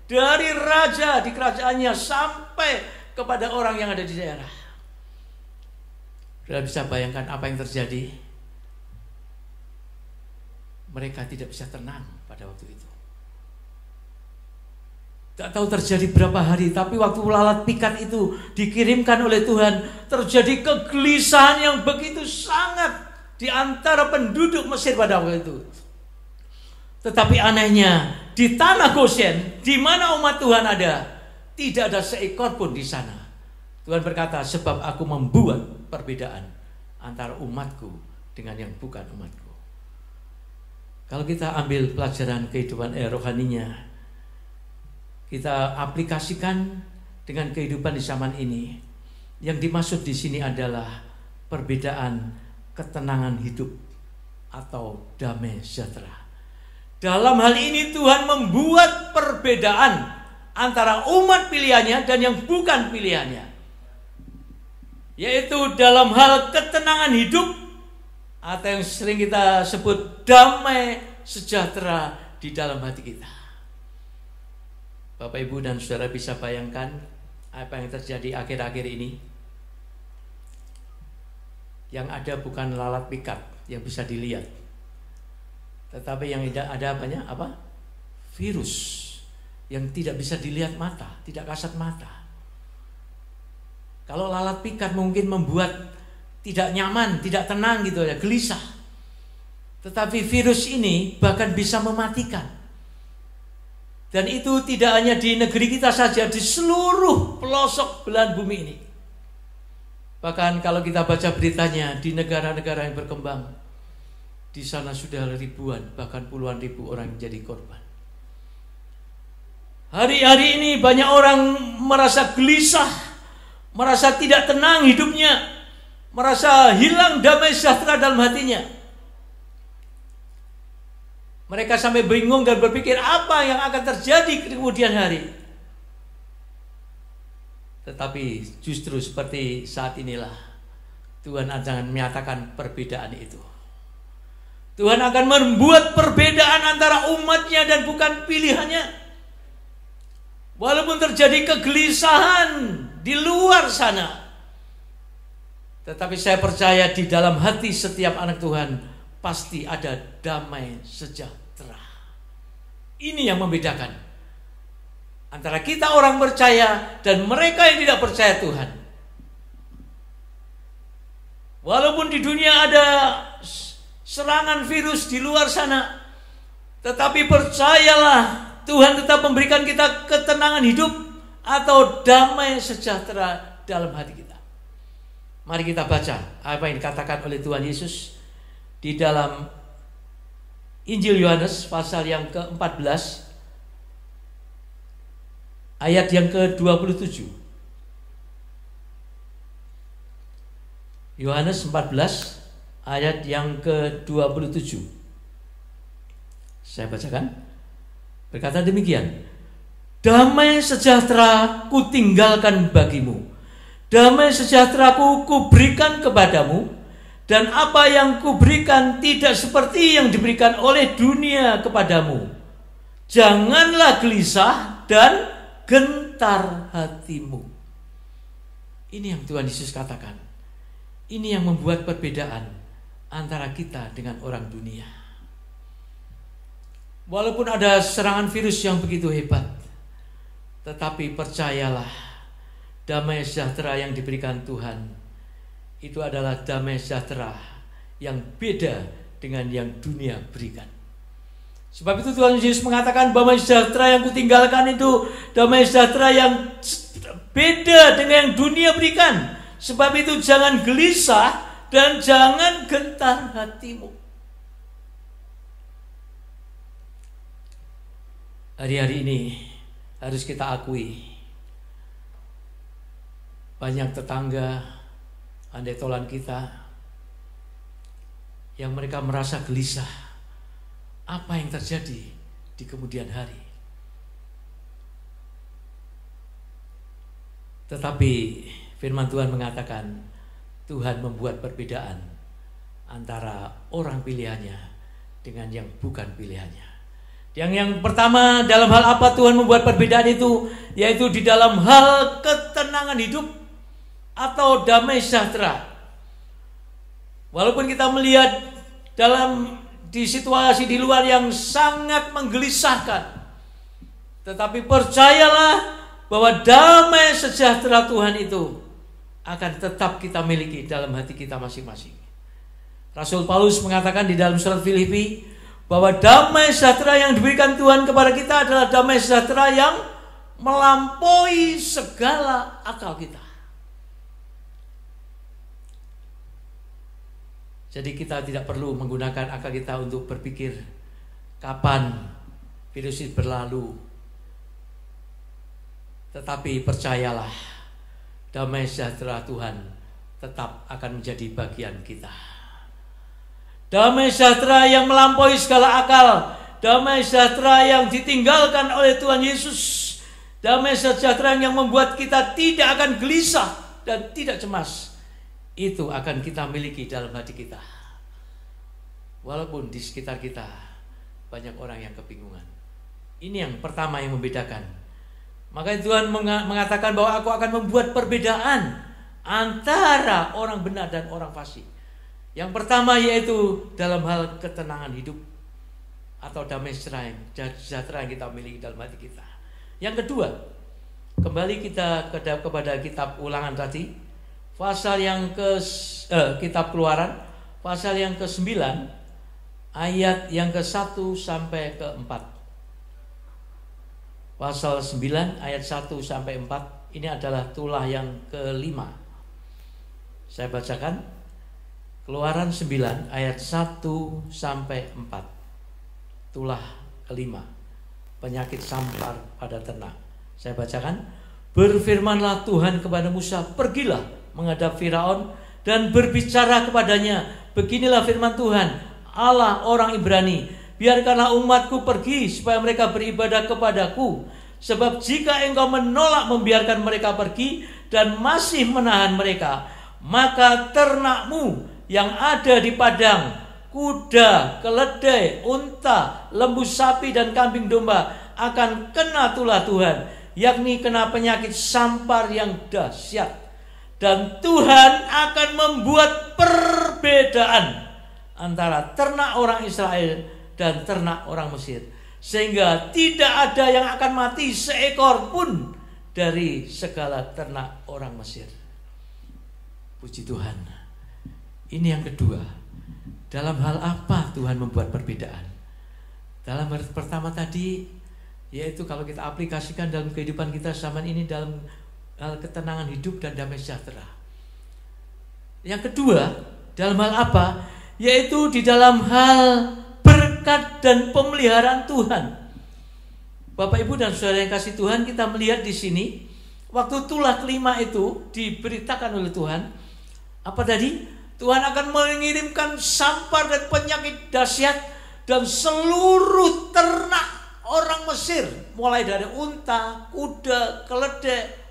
dari raja di kerajaannya sampai kepada orang yang ada di daerah. Sudah bisa bayangkan apa yang terjadi? Mereka tidak bisa tenang pada waktu itu. Tak tahu terjadi berapa hari, tapi waktu lalat pikat itu dikirimkan oleh Tuhan, terjadi kegelisahan yang begitu sangat di antara penduduk Mesir pada waktu itu. Tetapi anehnya, di tanah Goshen, di mana umat Tuhan ada, tidak ada seekor pun di sana. Tuhan berkata, sebab aku membuat perbedaan antara umatku dengan yang bukan umatku. Kalau kita ambil pelajaran kehidupan rohaninya, kita aplikasikan dengan kehidupan di zaman ini. Yang dimaksud di sini adalah perbedaan ketenangan hidup atau damai sejahtera. Dalam hal ini Tuhan membuat perbedaan antara umat pilihannya dan yang bukan pilihannya, yaitu dalam hal ketenangan hidup atau yang sering kita sebut damai sejahtera di dalam hati kita. Bapak, Ibu, dan Saudara bisa bayangkan apa yang terjadi akhir-akhir ini. Yang ada bukan lalat pikat yang bisa dilihat, tetapi yang ada apa? Virus yang tidak bisa dilihat mata, tidak kasat mata. Kalau lalat pikat mungkin membuat tidak nyaman, tidak tenang gitu ya, gelisah. Tetapi virus ini bahkan bisa mematikan. Dan itu tidak hanya di negeri kita saja, di seluruh pelosok belahan bumi ini. Bahkan kalau kita baca beritanya di negara-negara yang berkembang, di sana sudah ribuan, bahkan puluhan ribu orang yang jadi korban. Hari-hari ini banyak orang merasa gelisah, merasa tidak tenang hidupnya, merasa hilang damai sejahtera dalam hatinya. Mereka sampai bingung dan berpikir apa yang akan terjadi di kemudian hari. Tetapi justru seperti saat inilah Tuhan akan menyatakan perbedaan itu. Tuhan akan membuat perbedaan antara umatnya dan bukan pilihannya. Walaupun terjadi kegelisahan di luar sana, tetapi saya percaya di dalam hati setiap anak Tuhan pasti ada damai sejahtera. Ini yang membedakan antara kita orang percaya dan mereka yang tidak percaya Tuhan. Walaupun di dunia ada serangan virus di luar sana, tetapi percayalah Tuhan tetap memberikan kita ketenangan hidup atau damai sejahtera dalam hati kita. Mari kita baca apa yang dikatakan oleh Tuhan Yesus di dalam Injil Yohanes pasal yang ke-14 ayat yang ke-27. Yohanes 14 ayat yang ke-27. Saya bacakan. Berkata demikian, damai sejahtera kutinggalkan bagimu, damai sejahteraku kuberikan kepadamu, dan apa yang kuberikan tidak seperti yang diberikan oleh dunia kepadamu. Janganlah gelisah dan gentar hatimu. Ini yang Tuhan Yesus katakan. Ini yang membuat perbedaan antara kita dengan orang dunia. Walaupun ada serangan virus yang begitu hebat, tetapi percayalah, damai sejahtera yang diberikan Tuhan itu adalah damai sejahtera yang beda dengan yang dunia berikan. Sebab itu Tuhan Yesus mengatakan damai sejahtera yang kutinggalkan itu damai sejahtera yang beda dengan yang dunia berikan. Sebab itu jangan gelisah dan jangan gentar hatimu. Hari-hari ini harus kita akui, banyak tetangga, andai tolan kita yang mereka merasa gelisah apa yang terjadi di kemudian hari. Tetapi firman Tuhan mengatakan Tuhan membuat perbedaan antara orang pilihannya dengan yang bukan pilihannya. Yang pertama, dalam hal apa Tuhan membuat perbedaan itu? Yaitu di dalam hal ketenangan hidup atau damai sejahtera. Walaupun kita melihat di situasi di luar yang sangat menggelisahkan, tetapi percayalah bahwa damai sejahtera Tuhan itu akan tetap kita miliki dalam hati kita masing-masing. Rasul Paulus mengatakan di dalam surat Filipi bahwa damai sejahtera yang diberikan Tuhan kepada kita adalah damai sejahtera yang melampaui segala akal kita. Jadi kita tidak perlu menggunakan akal kita untuk berpikir kapan virus ini berlalu. Tetapi percayalah, damai sejahtera Tuhan tetap akan menjadi bagian kita. Damai sejahtera yang melampaui segala akal, damai sejahtera yang ditinggalkan oleh Tuhan Yesus, damai sejahtera yang membuat kita tidak akan gelisah dan tidak cemas, itu akan kita miliki dalam hati kita. Walaupun di sekitar kita banyak orang yang kebingungan. Ini yang pertama yang membedakan. Makanya Tuhan mengatakan bahwa aku akan membuat perbedaan antara orang benar dan orang fasik. Yang pertama yaitu dalam hal ketenangan hidup atau damai sejahtera yang kita miliki dalam hati kita. Yang kedua, kembali kita kepada kitab Ulangan tadi, pasal yang kitab Keluaran, pasal yang ke-9, ayat yang ke-1 sampai ke-4. Pasal 9 ayat 1 sampai 4 ini adalah tulah yang ke-5. Saya bacakan. Keluaran 9 ayat 1 sampai 4. Tulah ke-5. Penyakit sampar pada ternak. Saya bacakan. Berfirmanlah Tuhan kepada Musa, pergilah menghadap Firaun dan berbicara kepadanya. Beginilah firman Tuhan, Allah orang Ibrani, biarkanlah umatku pergi supaya mereka beribadah kepadaku. Sebab jika engkau menolak membiarkan mereka pergi dan masih menahan mereka, maka ternakmu yang ada di padang, kuda, keledai, unta, lembu sapi dan kambing domba akan kena tulah Tuhan, yakni kena penyakit sampar yang dahsyat. Dan Tuhan akan membuat perbedaan antara ternak orang Israel dan ternak orang Mesir, sehingga tidak ada yang akan mati seekor pun dari segala ternak orang Mesir. Puji Tuhan. Ini yang kedua. Dalam hal apa Tuhan membuat perbedaan? Dalam hal pertama tadi, yaitu kalau kita aplikasikan dalam kehidupan kita zaman ini dalam hal ketenangan hidup dan damai sejahtera. Yang kedua, dalam hal apa? Yaitu di dalam hal berkat dan pemeliharaan Tuhan. Bapak Ibu dan Saudara yang kasih Tuhan, kita melihat di sini waktu tulah kelima itu diberitakan oleh Tuhan, apa tadi? Tuhan akan mengirimkan sampar dan penyakit dahsyat dan seluruh ternak orang Mesir, mulai dari unta, kuda, keledai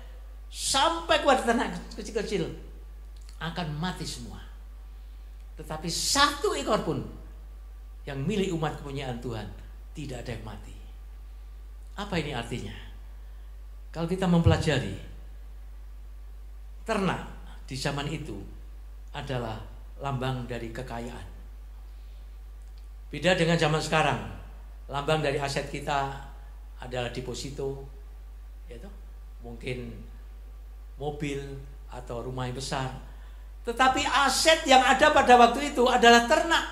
sampai kepada ternak kecil-kecil akan mati semua. Tetapi satu ekor pun yang milik umat kepunyaan Tuhan tidak ada yang mati. Apa ini artinya? Kalau kita mempelajari, ternak di zaman itu adalah lambang dari kekayaan. Beda dengan zaman sekarang, lambang dari aset kita adalah deposito, yaitu mungkin mobil atau rumah yang besar. Tetapi aset yang ada pada waktu itu adalah ternak.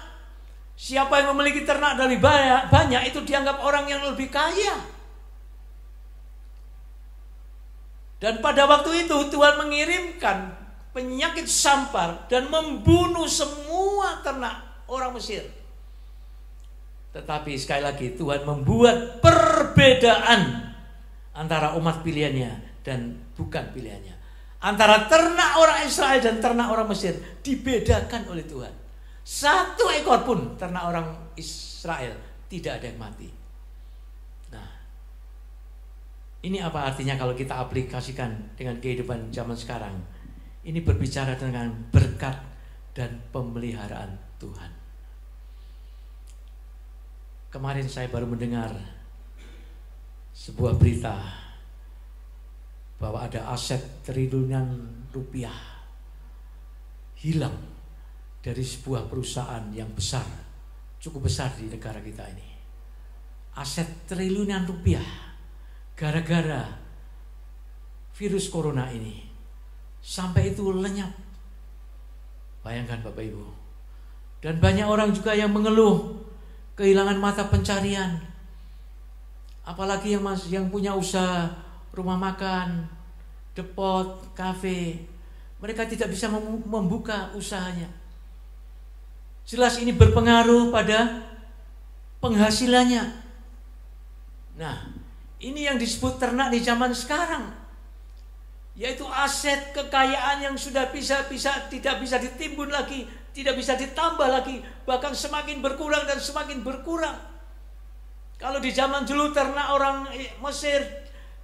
Siapa yang memiliki ternak dari banyak itu dianggap orang yang lebih kaya. Dan pada waktu itu Tuhan mengirimkan penyakit sampar dan membunuh semua ternak orang Mesir. Tetapi sekali lagi Tuhan membuat perbedaan antara umat pilihannya dan bukan pilihannya. Antara ternak orang Israel dan ternak orang Mesir dibedakan oleh Tuhan. Satu ekor pun ternak orang Israel tidak ada yang mati. Nah, ini apa artinya kalau kita aplikasikan dengan kehidupan zaman sekarang? Ini berbicara dengan berkat dan pemeliharaan Tuhan. Kemarin saya baru mendengar sebuah berita bahwa ada aset triliunan rupiah hilang dari sebuah perusahaan yang besar, cukup besar di negara kita ini. Aset triliunan rupiah gara-gara virus corona ini. Sampai itu lenyap. Bayangkan Bapak Ibu. Dan banyak orang juga yang mengeluh kehilangan mata pencarian. Apalagi yang punya usaha rumah makan, depot, kafe. Mereka tidak bisa membuka usahanya. Jelas ini berpengaruh pada penghasilannya. Nah, ini yang disebut ternak di zaman sekarang. Yaitu aset kekayaan yang sudah tidak bisa ditimbun lagi, tidak bisa ditambah lagi, bahkan semakin berkurang dan semakin berkurang. Kalau di zaman dulu ternak orang Mesir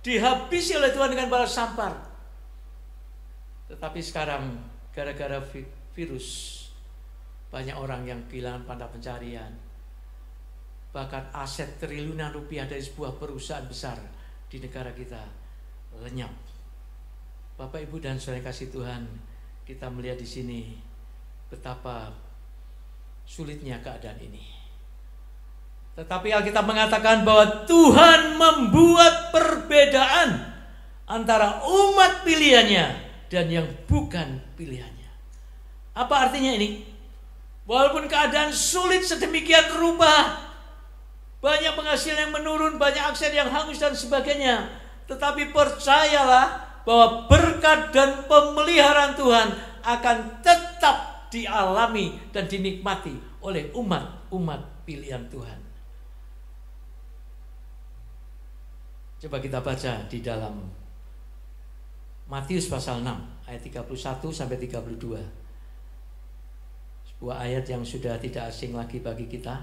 dihabisi oleh Tuhan dengan balas sampar. Tetapi sekarang gara-gara virus banyak orang yang kehilangan mata pencarian. Bahkan aset triliunan rupiah dari sebuah perusahaan besar di negara kita lenyap. Bapak Ibu dan Saudara kasih Tuhan, kita melihat di sini betapa sulitnya keadaan ini. Tetapi Alkitab mengatakan bahwa Tuhan membuat perbedaan antara umat pilihannya dan yang bukan pilihannya. Apa artinya ini? Walaupun keadaan sulit sedemikian rupa, banyak penghasilan yang menurun, banyak aset yang hangus dan sebagainya, tetapi percayalah bahwa berkat dan pemeliharaan Tuhan akan tetap dialami dan dinikmati oleh umat pilihan Tuhan. Coba kita baca di dalam Matius pasal 6 ayat 31 sampai 32. Sebuah ayat yang sudah tidak asing lagi bagi kita,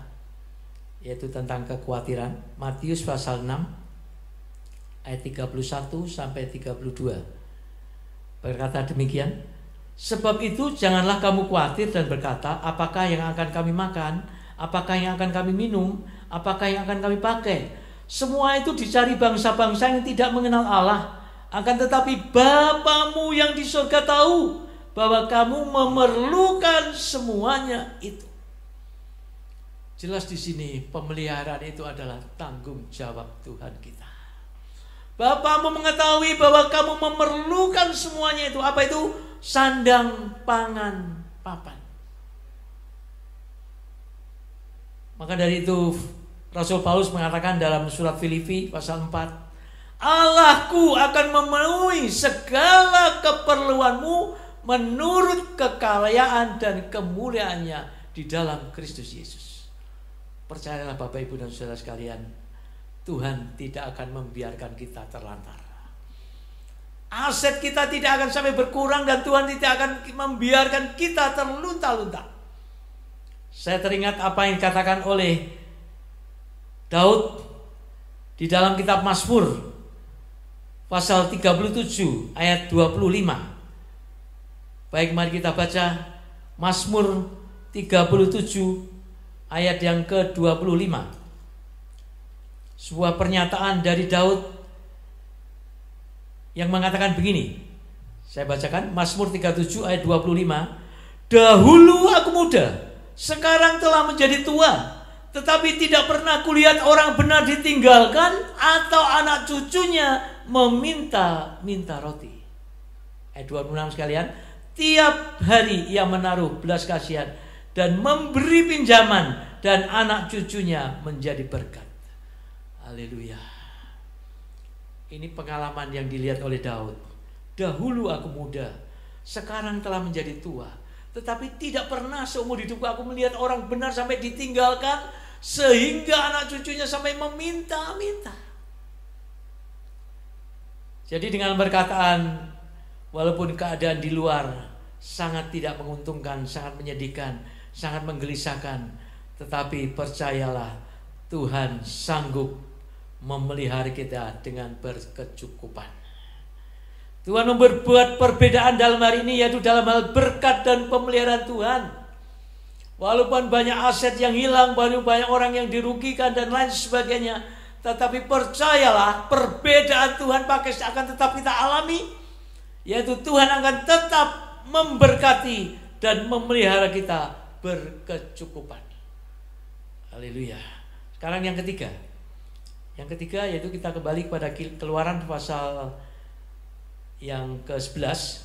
yaitu tentang kekhawatiran. Matius pasal 6 ayat 31 sampai 32 berkata demikian, sebab itu janganlah kamu khawatir dan berkata, apakah yang akan kami makan, apakah yang akan kami minum, apakah yang akan kami pakai. Semua itu dicari bangsa-bangsa yang tidak mengenal Allah. Akan tetapi Bapamu yang di surga tahu bahwa kamu memerlukan semuanya itu. Jelas di sini pemeliharaan itu adalah tanggung jawab Tuhan kita. Bapamu mengetahui bahwa kamu memerlukan semuanya itu. Apa itu? Sandang, pangan, papan. Maka dari itu Rasul Paulus mengatakan dalam surat Filipi pasal 4, Allahku akan memenuhi segala keperluanmu menurut kekayaan dan kemuliaannya di dalam Kristus Yesus. Percayalah Bapak Ibu dan Saudara sekalian, Tuhan tidak akan membiarkan kita terlantar. Aset kita tidak akan sampai berkurang dan Tuhan tidak akan membiarkan kita terlunta-lunta. Saya teringat apa yang dikatakan oleh Daud di dalam kitab Mazmur pasal 37 ayat 25. Baik, mari kita baca Mazmur 37 ayat yang ke-25. Sebuah pernyataan dari Daud yang mengatakan begini. Saya bacakan Mazmur 37 ayat 25. Dahulu aku muda, sekarang telah menjadi tua, tetapi tidak pernah kulihat orang benar ditinggalkan atau anak cucunya meminta-minta roti. Ayat 26 sekalian. Tiap hari ia menaruh belas kasihan dan memberi pinjaman, dan anak cucunya menjadi berkat. Haleluya. Ini pengalaman yang dilihat oleh Daud. Dahulu aku muda, sekarang telah menjadi tua, tetapi tidak pernah seumur hidupku aku melihat orang benar sampai ditinggalkan, sehingga anak cucunya sampai meminta-minta. Jadi dengan perkataan, walaupun keadaan di luar sangat tidak menguntungkan, sangat menyedihkan, sangat menggelisahkan, tetapi percayalah, Tuhan sanggup memelihara kita dengan berkecukupan. Tuhan membuat perbedaan dalam hari ini, yaitu dalam hal berkat dan pemeliharaan Tuhan. Walaupun banyak aset yang hilang, banyak orang yang dirugikan dan lain sebagainya, tetapi percayalah, perbedaan Tuhan akan tetap kita alami, yaitu Tuhan akan tetap memberkati dan memelihara kita berkecukupan. Haleluya. Sekarang yang ketiga. Yang ketiga yaitu kita kembali kepada Keluaran pasal yang ke-11.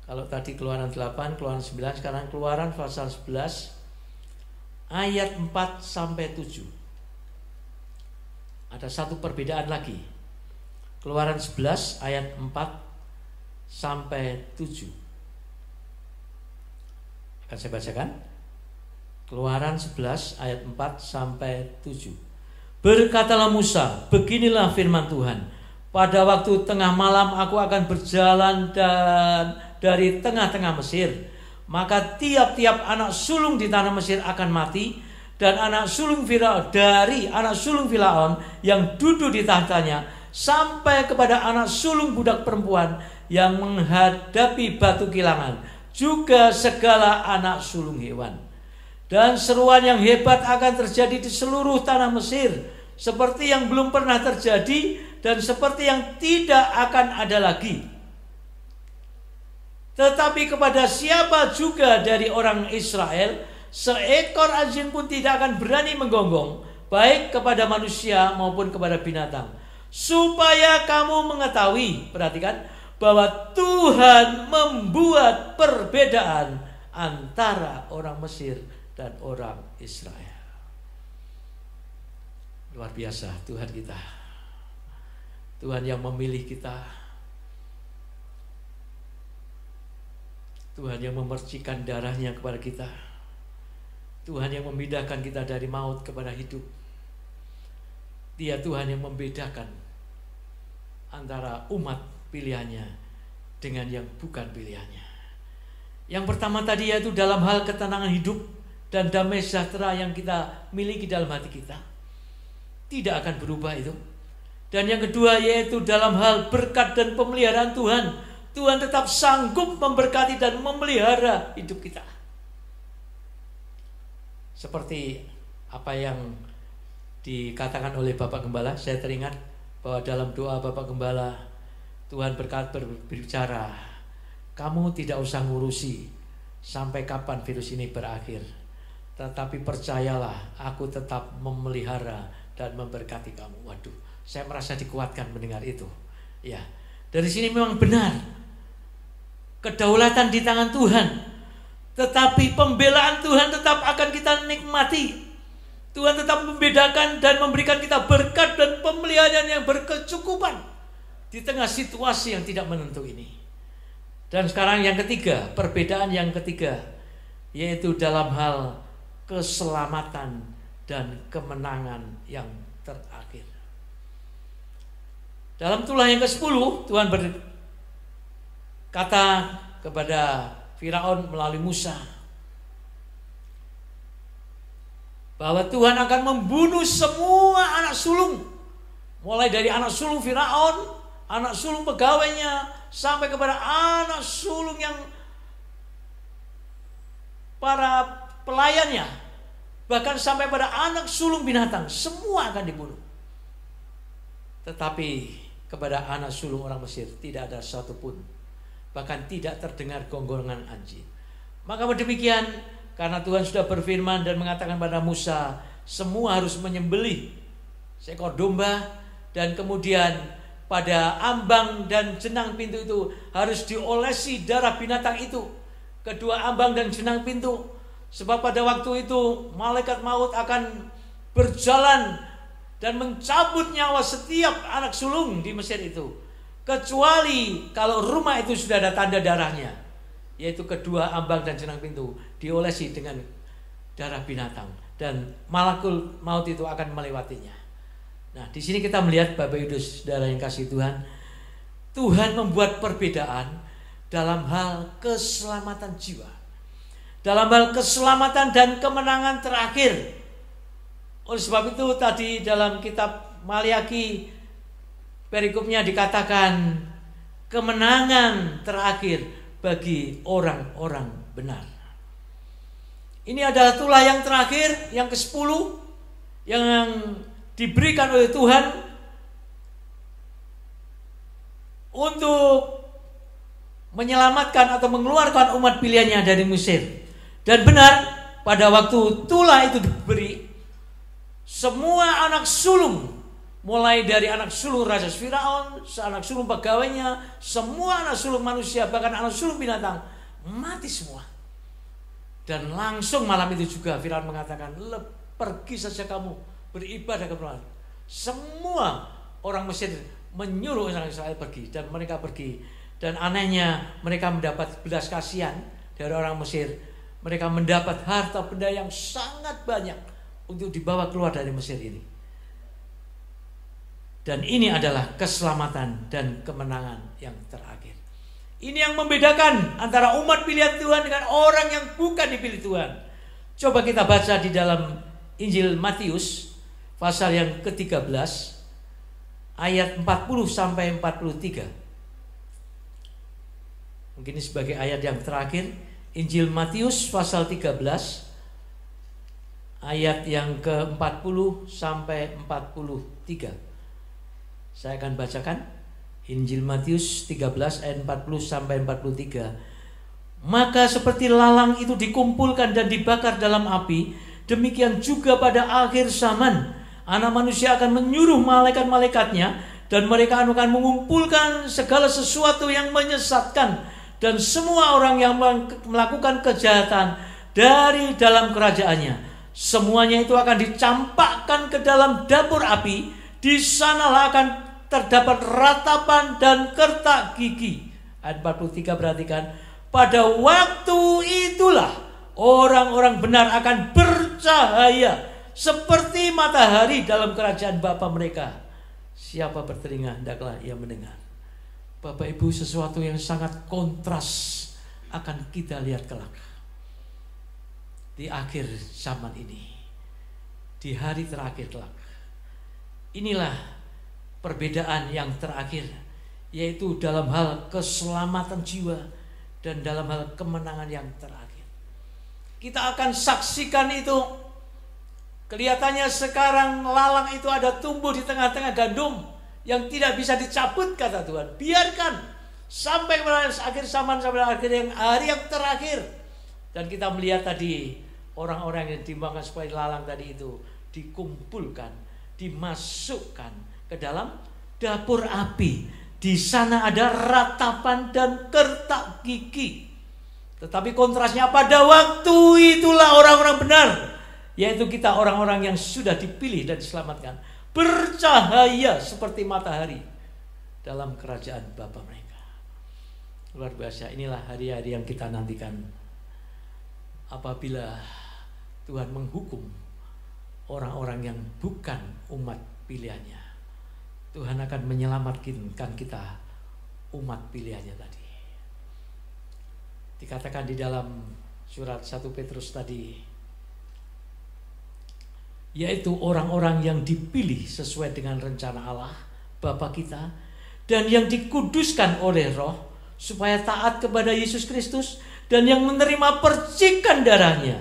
Kalau tadi Keluaran 8, Keluaran 9, sekarang Keluaran pasal 11 ayat 4 sampai 7. Ada satu perbedaan lagi. Keluaran 11 ayat 4 sampai 7. Akan saya bacakan. Keluaran 11 ayat 4 sampai 7. Berkatalah Musa, beginilah firman Tuhan. Pada waktu tengah malam aku akan berjalan dari tengah-tengah Mesir. Maka tiap-tiap anak sulung di tanah Mesir akan mati, dan anak sulung Firaun dari anak sulung Firaun yang duduk di tahtanya sampai kepada anak sulung budak perempuan yang menghadapi batu kilangan, juga segala anak sulung hewan. Dan seruan yang hebat akan terjadi di seluruh tanah Mesir, seperti yang belum pernah terjadi dan seperti yang tidak akan ada lagi. Tetapi kepada siapa juga dari orang Israel, seekor anjing pun tidak akan berani menggonggong, baik kepada manusia maupun kepada binatang. Supaya kamu mengetahui, perhatikan, bahwa Tuhan membuat perbedaan antara orang Mesir dan orang Israel. Luar biasa Tuhan kita. Tuhan yang memilih kita. Tuhan yang memercikan darahnya kepada kita. Tuhan yang membedakan kita dari maut kepada hidup. Dia Tuhan yang membedakan antara umat pilihannya dengan yang bukan pilihannya. Yang pertama tadi yaitu dalam hal ketenangan hidup dan damai sejahtera yang kita miliki dalam hati kita tidak akan berubah itu. Dan yang kedua yaitu dalam hal berkat dan pemeliharaan Tuhan. Tuhan tetap sanggup memberkati dan memelihara hidup kita. Seperti apa yang dikatakan oleh Bapak Gembala, saya teringat bahwa dalam doa Bapak Gembala, Tuhan berbicara, kamu tidak usah ngurusi sampai kapan virus ini berakhir, tetapi percayalah, aku tetap memelihara dan memberkati kamu. Waduh, saya merasa dikuatkan mendengar itu. Ya, dari sini memang benar, kedaulatan di tangan Tuhan, tetapi pembelaan Tuhan tetap akan kita nikmati. Tuhan tetap membedakan dan memberikan kita berkat dan pemeliharaan yang berkecukupan di tengah situasi yang tidak menentu ini. Dan sekarang yang ketiga, perbedaan yang ketiga, yaitu dalam hal keselamatan dan kemenangan yang terakhir. Dalam tulah yang ke-10, Tuhan berkata kepada Firaun melalui Musa bahwa Tuhan akan membunuh semua anak sulung, mulai dari anak sulung Firaun, anak sulung pegawainya, sampai kepada anak sulung yang para pelayannya, bahkan sampai pada anak sulung binatang, semua akan dibunuh. Tetapi kepada anak sulung orang Mesir tidak ada satupun, bahkan tidak terdengar gonggongan anjing. Maka demikian, karena Tuhan sudah berfirman dan mengatakan pada Musa, semua harus menyembelih seekor domba, dan kemudian pada ambang dan jenang pintu itu harus diolesi darah binatang itu, kedua ambang dan jenang pintu. Sebab pada waktu itu malaikat maut akan berjalan dan mencabut nyawa setiap anak sulung di Mesir itu, kecuali kalau rumah itu sudah ada tanda darahnya, yaitu kedua ambang dan jenang pintu diolesi dengan darah binatang, dan malakul maut itu akan melewatinya. Nah, di sini kita melihat Bapak Ibu Saudara yang kasih Tuhan, Tuhan membuat perbedaan dalam hal keselamatan jiwa, dalam hal keselamatan dan kemenangan terakhir. Oleh sebab itu tadi dalam kitab Maliaki perikopnya dikatakan kemenangan terakhir bagi orang-orang benar. Ini adalah tulah yang terakhir, yang ke-10, yang diberikan oleh Tuhan untuk menyelamatkan atau mengeluarkan umat pilihannya dari Mesir. Dan benar, pada waktu tulah itu diberi, semua anak sulung, mulai dari anak sulung Raja Firaun, anak sulung pegawainya, semua anak sulung manusia, bahkan anak sulung binatang, mati semua. Dan langsung malam itu juga Firaun mengatakan, pergi saja kamu beribadah kepada Allah. Semua orang Mesir menyuruh orang Israel pergi, dan mereka pergi. Dan anehnya mereka mendapat belas kasihan dari orang Mesir. Mereka mendapat harta benda yang sangat banyak untuk dibawa keluar dari Mesir ini. Dan ini adalah keselamatan dan kemenangan yang terakhir. Ini yang membedakan antara umat pilihan Tuhan dengan orang yang bukan dipilih Tuhan. Coba kita baca di dalam Injil Matius pasal yang ke-13 ayat 40 sampai 43. Mungkin ini sebagai ayat yang terakhir. Injil Matius pasal 13 ayat yang ke-40 sampai 43. Saya akan bacakan Injil Matius 13 ayat 40 sampai 43. Maka seperti lalang itu dikumpulkan dan dibakar dalam api, demikian juga pada akhir zaman Anak Manusia akan menyuruh malaikat-malaikatnya, dan mereka akan mengumpulkan segala sesuatu yang menyesatkan dan semua orang yang melakukan kejahatan dari dalam kerajaannya. Semuanya itu akan dicampakkan ke dalam dapur api. Di sanalah akan terdapat ratapan dan kertak gigi. Ayat 43, perhatikan. Pada waktu itulah orang-orang benar akan bercahaya seperti matahari dalam kerajaan Bapa mereka. Siapa bertelinga, hendaklah ia mendengar. Bapak Ibu, sesuatu yang sangat kontras akan kita lihat kelak. di akhir zaman ini, di hari terakhir kelak. Inilah perbedaan yang terakhir, yaitu dalam hal keselamatan jiwa dan dalam hal kemenangan yang terakhir. Kita akan saksikan itu. Kelihatannya sekarang lalang itu ada tumbuh di tengah-tengah gandum yang tidak bisa dicabut, kata Tuhan. Biarkan sampai akhir zaman, sampai akhir hari yang terakhir. Dan kita melihat tadi orang-orang yang dimbangkan supaya lalang tadi itu dikumpulkan, dimasukkan ke dalam dapur api. Di sana ada ratapan dan kertak gigi. Tetapi kontrasnya pada waktu itulah orang-orang benar, yaitu kita orang-orang yang sudah dipilih dan diselamatkan, bercahaya seperti matahari dalam kerajaan Bapa mereka. Luar biasa. Inilah hari-hari yang kita nantikan. Apabila Tuhan menghukum orang-orang yang bukan umat pilihannya, Tuhan akan menyelamatkan kita, umat pilihannya tadi. Dikatakan di dalam surat 1 Petrus tadi, yaitu orang-orang yang dipilih sesuai dengan rencana Allah Bapa kita, dan yang dikuduskan oleh Roh supaya taat kepada Yesus Kristus, dan yang menerima percikan darahnya.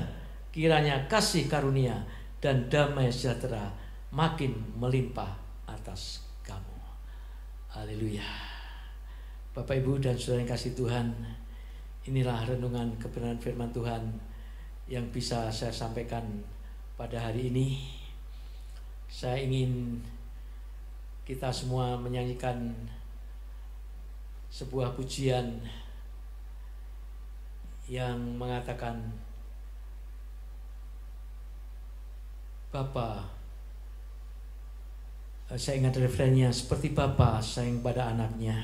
Kiranya kasih karunia dan damai sejahtera makin melimpah atas kamu. Haleluya. Bapak, Ibu, dan saudara yang kasih Tuhan, inilah renungan kebenaran firman Tuhan yang bisa saya sampaikan pada hari ini. Saya ingin kita semua menyanyikan sebuah pujian yang mengatakan, Bapa, saya ingat refrennya, seperti Bapa sayang pada anaknya.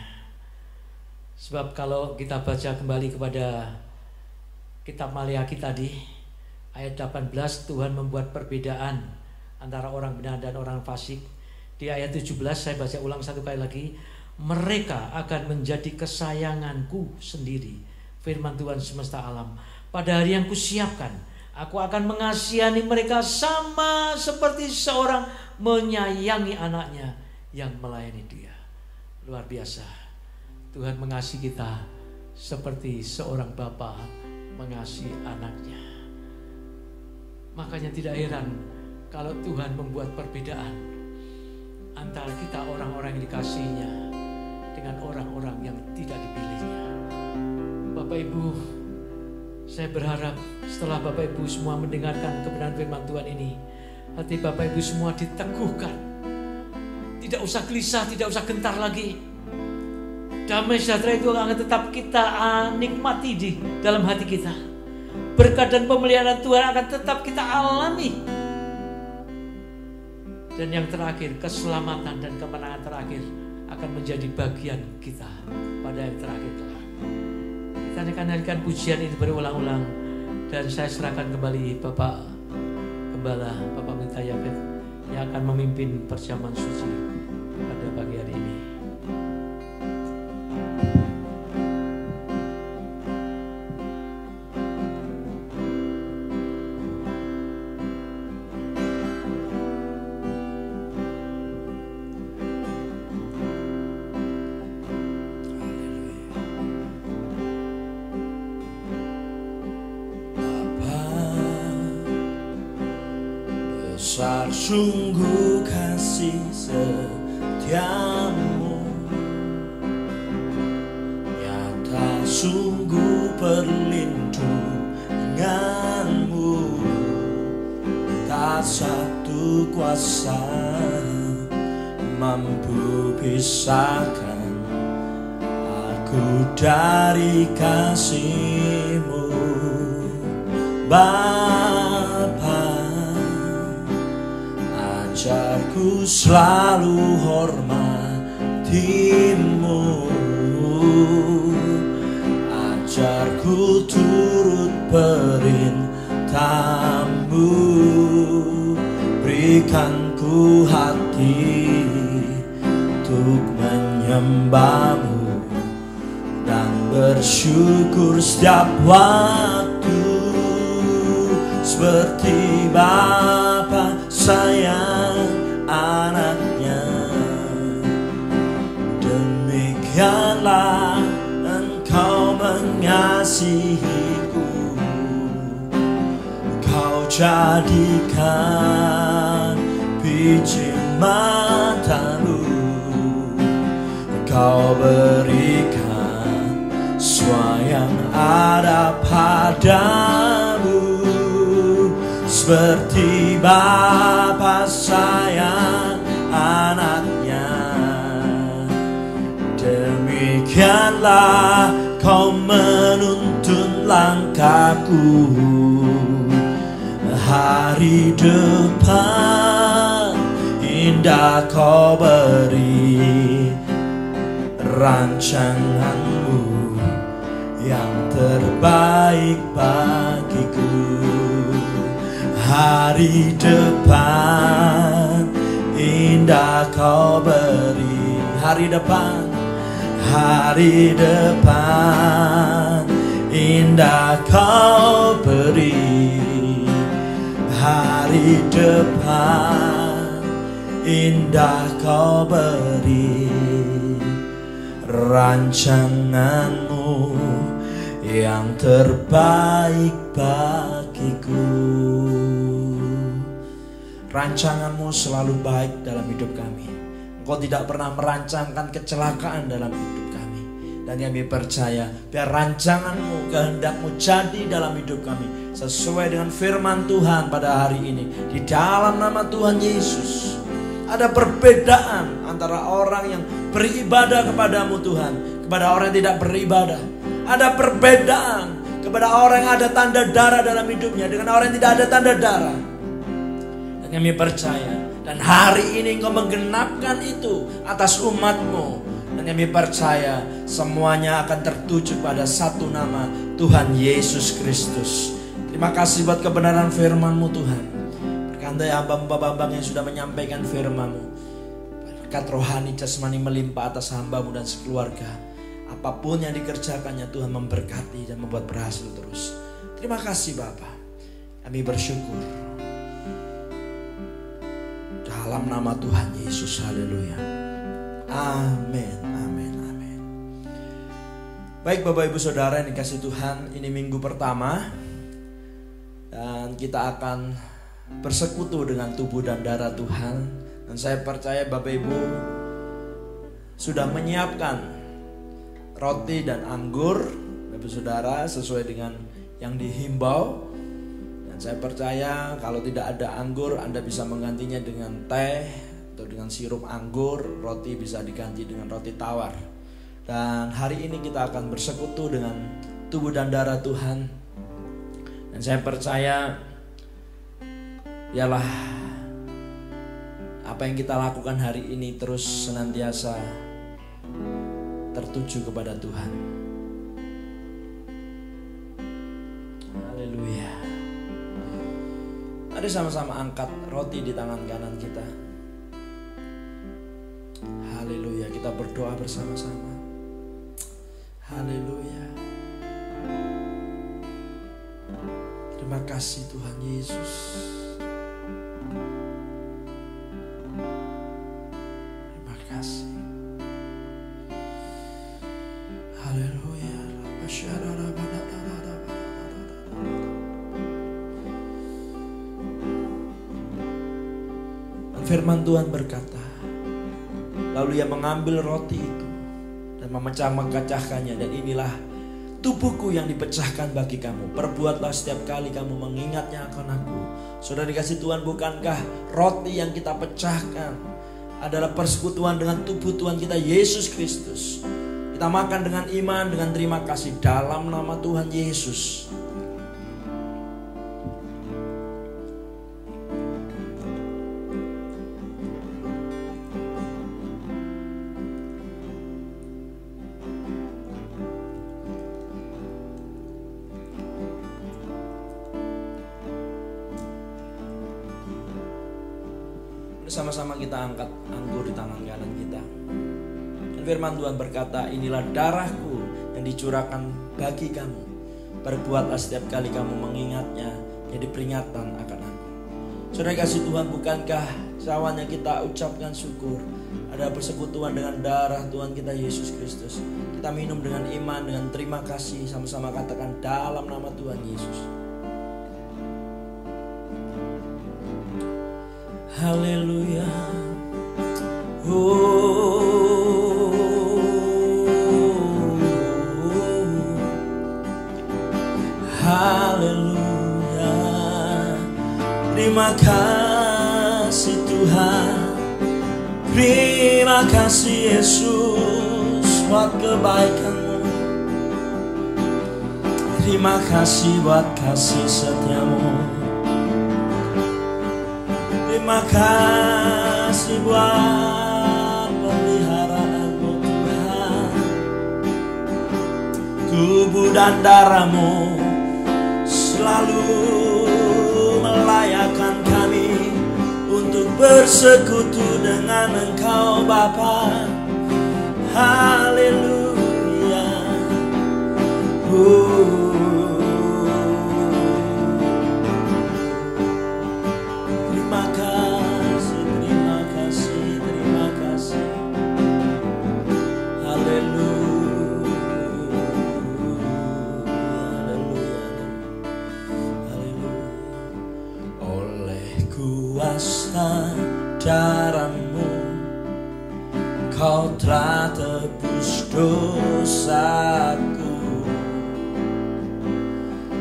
Sebab kalau kita baca kembali kepada kitab Maleakhi tadi, ayat 18, Tuhan membuat perbedaan antara orang benar dan orang fasik. Di ayat 17, saya baca ulang satu kali lagi, mereka akan menjadi kesayanganku sendiri, firman Tuhan semesta alam. Pada hari yang kusiapkan, aku akan mengasihani mereka sama seperti seorang menyayangi anaknya yang melayani dia. Luar biasa. Tuhan mengasihi kita seperti seorang bapa mengasihi anaknya. Makanya tidak heran kalau Tuhan membuat perbedaan antara kita orang-orang yang dikasihinya dengan orang-orang yang tidak dipilihnya. Bapak Ibu, saya berharap setelah Bapak Ibu semua mendengarkan kebenaran firman Tuhan ini, hati Bapak Ibu semua diteguhkan. Tidak usah gelisah, tidak usah gentar lagi. Damai sejahtera itu akan tetap kita nikmati di dalam hati kita. Berkat dan pemeliharaan Tuhan akan tetap kita alami. Dan yang terakhir, keselamatan dan kemenangan terakhir akan menjadi bagian kita pada yang terakhir kelak. Kita akan nyanyikan pujian ini berulang-ulang, dan saya serahkan kembali Bapak Gembala, Bapak Minta Yafet, yang akan memimpin perjamuan suci pada pagi hari ini. Besar sungguh kasih setiamu, nyata sungguh perlindunganmu, tak satu kuasa mampu pisahkan aku dari kasih-Mu, Bapa. Ajarku selalu hormati-Mu, ajarku turut perintah-Mu, berikan ku hati untuk menyembah-Mu dan bersyukur setiap waktu. seperti Bapa sayang anaknya, demikianlah Engkau mengasihiku. Kau jadikan biji matamu, Kau berikan semua yang ada padamu, seperti Bapa sayang anaknya, demikianlah Kau menuntun langkahku. Hari depan indah Kau beri, rancanganmu yang terbaik bagiku. Hari depan indah Kau beri, hari depan indah Kau beri, hari depan indah Kau beri, rancanganmu yang terbaik bagiku. Rancanganmu selalu baik dalam hidup kami. Engkau tidak pernah merancangkan kecelakaan dalam hidup kami. Dan kami percaya biar rancanganmu, kehendakmu jadi dalam hidup kami, sesuai dengan firman Tuhan pada hari ini. Di dalam nama Tuhan Yesus, ada perbedaan antara orang yang beribadah kepadamu Tuhan, kepada orang yang tidak beribadah. Ada perbedaan kepada orang yang ada tanda darah dalam hidupnya dengan orang yang tidak ada tanda darah. Dan kami percaya, dan hari ini Engkau menggenapkan itu atas umatmu. Dan kami percaya semuanya akan tertuju pada satu nama, Tuhan Yesus Kristus. Terima kasih buat kebenaran firman-Mu Tuhan. Berkandai hamba-hamba yang sudah menyampaikan firman-Mu. Berkat rohani jasmani melimpah atas hamba-Mu dan sekeluarga. Apapun yang dikerjakannya Tuhan memberkati dan membuat berhasil terus. Terima kasih Bapa. Kami bersyukur. Dalam nama Tuhan Yesus, haleluya. Amin, amin, amin. Baik Bapak Ibu Saudara yang dikasih Tuhan, ini minggu pertama. Dan kita akan bersekutu dengan tubuh dan darah Tuhan. Dan saya percaya Bapak Ibu sudah menyiapkan roti dan anggur, Bapak Ibu Saudara, sesuai dengan yang dihimbau. Dan saya percaya kalau tidak ada anggur, Anda bisa menggantinya dengan teh atau dengan sirup anggur. Roti bisa diganti dengan roti tawar. Dan hari ini kita akan bersekutu dengan tubuh dan darah Tuhan. Dan saya percaya ialah apa yang kita lakukan hari ini terus senantiasa tertuju kepada Tuhan. Haleluya. Mari sama-sama angkat roti di tangan kanan kita. Haleluya, kita berdoa bersama-sama. Haleluya. Terima kasih Tuhan Yesus. Terima kasih. Haleluya. Firman Tuhan berkata, lalu ia mengambil roti itu dan memecah-mecahkannya, dan inilah tubuhku yang dipecahkan bagi kamu. Perbuatlah setiap kali kamu mengingatnya akan aku. Saudara dikasih Tuhan, bukankah roti yang kita pecahkan adalah persekutuan dengan tubuh Tuhan kita Yesus Kristus? Kita makan dengan iman, dengan terima kasih dalam nama Tuhan Yesus. Sama-sama kita angkat anggur di tangan kanan kita. Dan firman Tuhan berkata, inilah darahku yang dicurahkan bagi kamu. Perbuatlah setiap kali kamu mengingatnya jadi peringatan akan aku. Saudara kasih Tuhan, bukankah sawahnya kita ucapkan syukur, ada persekutuan dengan darah Tuhan kita Yesus Kristus. Kita minum dengan iman, dengan terima kasih, sama-sama katakan dalam nama Tuhan Yesus. Haleluya. Haleluya. Terima kasih Tuhan, terima kasih Yesus buat kebaikan-Mu. Terima kasih buat kasih setia-Mu. Terima kasih buat pemeliharaan-Mu Tuhan. Tubuh dan darah-Mu selalu melayakkan kami untuk bersekutu dengan Engkau Bapa. Haleluya. Terima kasih, terima kasih, terima kasih. Haleluya. Oleh kuasa darah-Mu, Kau telah tebus dosaku.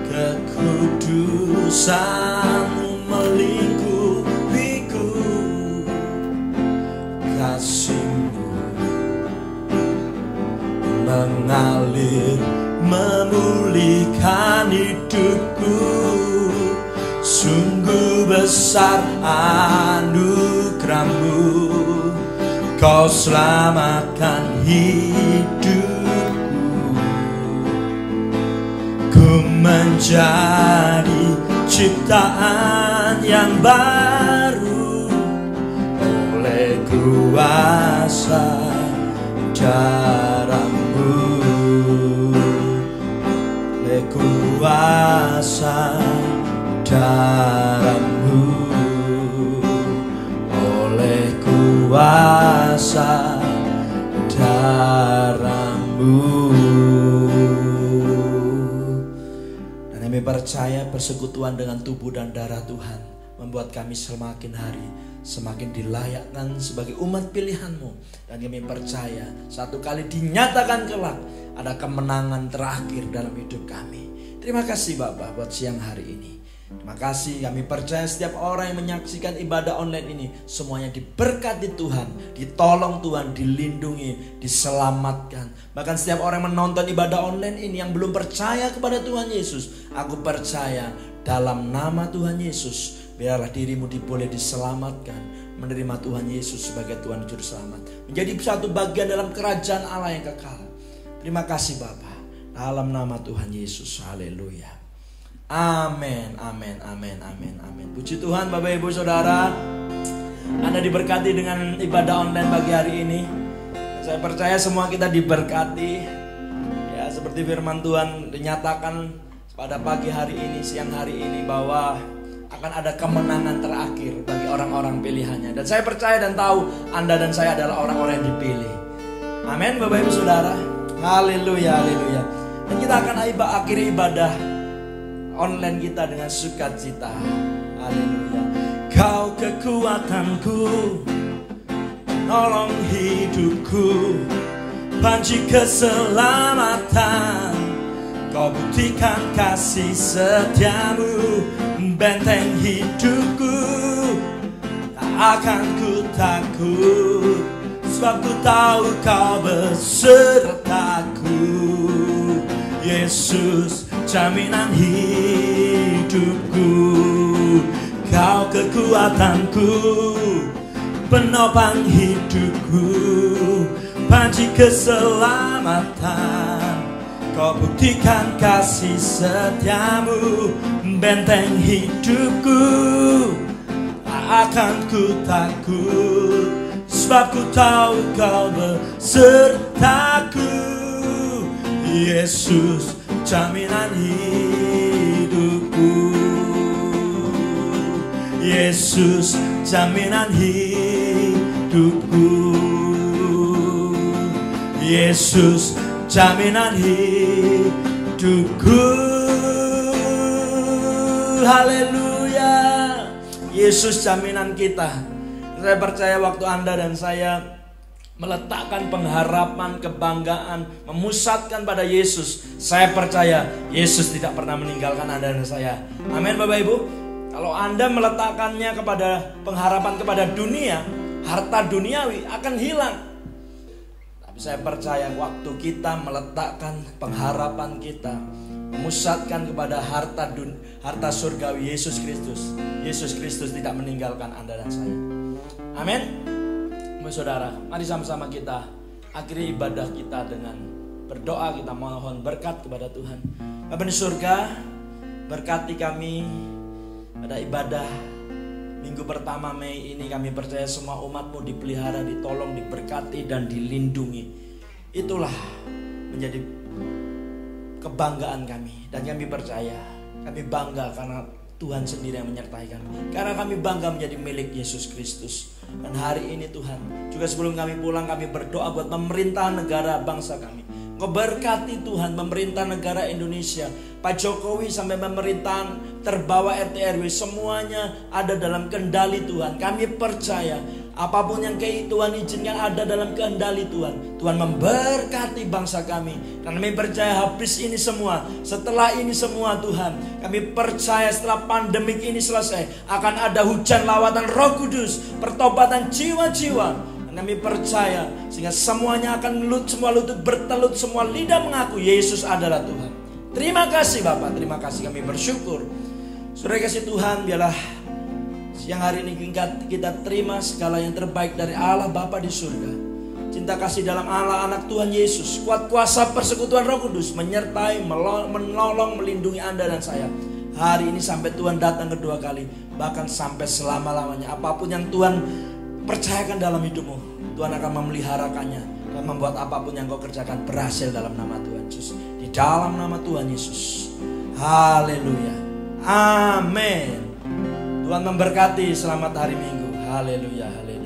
Kekudusan-Mu melingkupiku. Kasih-Mu mengalir memulihkan hidupku. Sungguh besar anugerah-Mu, Kau selamatkan hidupku. Ku menjadi ciptaan yang baru oleh kuasa darah-Mu, oleh kuasa darah-Mu, oleh kuasa darah-Mu. Dan kami percaya persekutuan dengan tubuh dan darah Tuhan membuat kami semakin hari semakin dilayakkan sebagai umat pilihan-Mu. Dan kami percaya satu kali dinyatakan kelak ada kemenangan terakhir dalam hidup kami. Terima kasih Bapak buat siang hari ini. Terima kasih, kami percaya setiap orang yang menyaksikan ibadah online ini semuanya diberkati Tuhan, ditolong Tuhan, dilindungi, diselamatkan. Bahkan setiap orang yang menonton ibadah online ini yang belum percaya kepada Tuhan Yesus, aku percaya dalam nama Tuhan Yesus, biarlah dirimu boleh diselamatkan, menerima Tuhan Yesus sebagai Tuhan Juru Selamat, menjadi satu bagian dalam kerajaan Allah yang kekal. Terima kasih Bapa, dalam nama Tuhan Yesus. Haleluya. Amin, amin, amin, amin, amin. Puji Tuhan Bapak Ibu Saudara, Anda diberkati dengan ibadah online pagi hari ini. Saya percaya semua kita diberkati. Ya, seperti firman Tuhan dinyatakan pada pagi hari ini, siang hari ini, bahwa akan ada kemenangan terakhir bagi orang-orang pilihannya. Dan saya percaya dan tahu Anda dan saya adalah orang-orang yang dipilih. Amin Bapak Ibu Saudara. Haleluya, haleluya. Dan kita akan akhiri ibadah online kita dengan sukacita. Haleluya. Kau kekuatanku, nolong hidupku, panci keselamatan. Kau buktikan kasih setiamu, benteng hidupku. Tak akan ku takut, sebab ku tahu Kau besertaku. Yesus, jaminan hidupku. Kau kekuatanku, penopang hidupku, panci keselamatan. Kau buktikan kasih setiamu, benteng hidupku. Tak akan ku takut, sebab ku tahu Kau besertaku. Yesus, jaminan hidupku. Yesus jaminan hidupku. Yesus jaminan hidupku. Haleluya. Yesus jaminan kita. Saya percaya waktu Anda dan saya meletakkan pengharapan, kebanggaan, memusatkan pada Yesus, saya percaya Yesus tidak pernah meninggalkan Anda dan saya. Amin Bapak Ibu. Kalau Anda meletakkannya kepada pengharapan kepada dunia, harta duniawi akan hilang. Tapi saya percaya waktu kita meletakkan pengharapan kita, memusatkan kepada harta surgawi Yesus Kristus tidak meninggalkan Anda dan saya. Amin. Saudara, mari sama-sama kita akhiri ibadah kita dengan berdoa. Kita mohon berkat kepada Tuhan. Bapa di surga, berkati kami pada ibadah minggu pertama Mei ini. Kami percaya semua umat-Mu dipelihara, ditolong, diberkati dan dilindungi. Itulah menjadi kebanggaan kami. Dan kami percaya, kami bangga karena Tuhan sendiri yang menyertai kami. Karena kami bangga menjadi milik Yesus Kristus. Dan hari ini Tuhan, juga sebelum kami pulang, kami berdoa buat pemerintahan negara bangsa kami. Engkau berkati Tuhan pemerintah negara Indonesia, Pak Jokowi sampai pemerintahan terbawah RT RW, semuanya ada dalam kendali Tuhan. Kami percaya apapun yang Tuhan izinkan ada dalam kendali Tuhan. Tuhan memberkati bangsa kami. Dan kami percaya habis ini semua, setelah ini semua Tuhan, kami percaya setelah pandemik ini selesai, akan ada hujan lawatan Roh Kudus, pertobatan jiwa-jiwa. Dan kami percaya sehingga semuanya akan semua lutut bertelut, semua lidah mengaku Yesus adalah Tuhan. Terima kasih Bapak, terima kasih, kami bersyukur. Saudara kasih Tuhan, biarlah siang hari ini kita terima segala yang terbaik dari Allah Bapa di surga. Cinta kasih dalam Allah anak Tuhan Yesus, kuat kuasa persekutuan Roh Kudus menyertai, menolong, melindungi Anda dan saya hari ini sampai Tuhan datang kedua kali, bahkan sampai selama-lamanya. Apapun yang Tuhan percayakan dalam hidupmu, Tuhan akan memeliharakannya dan membuat apapun yang kau kerjakan berhasil dalam nama Tuhan Yesus. Di dalam nama Tuhan Yesus. Haleluya. Amin. Tuhan memberkati. Selamat hari Minggu. Haleluya. Haleluya.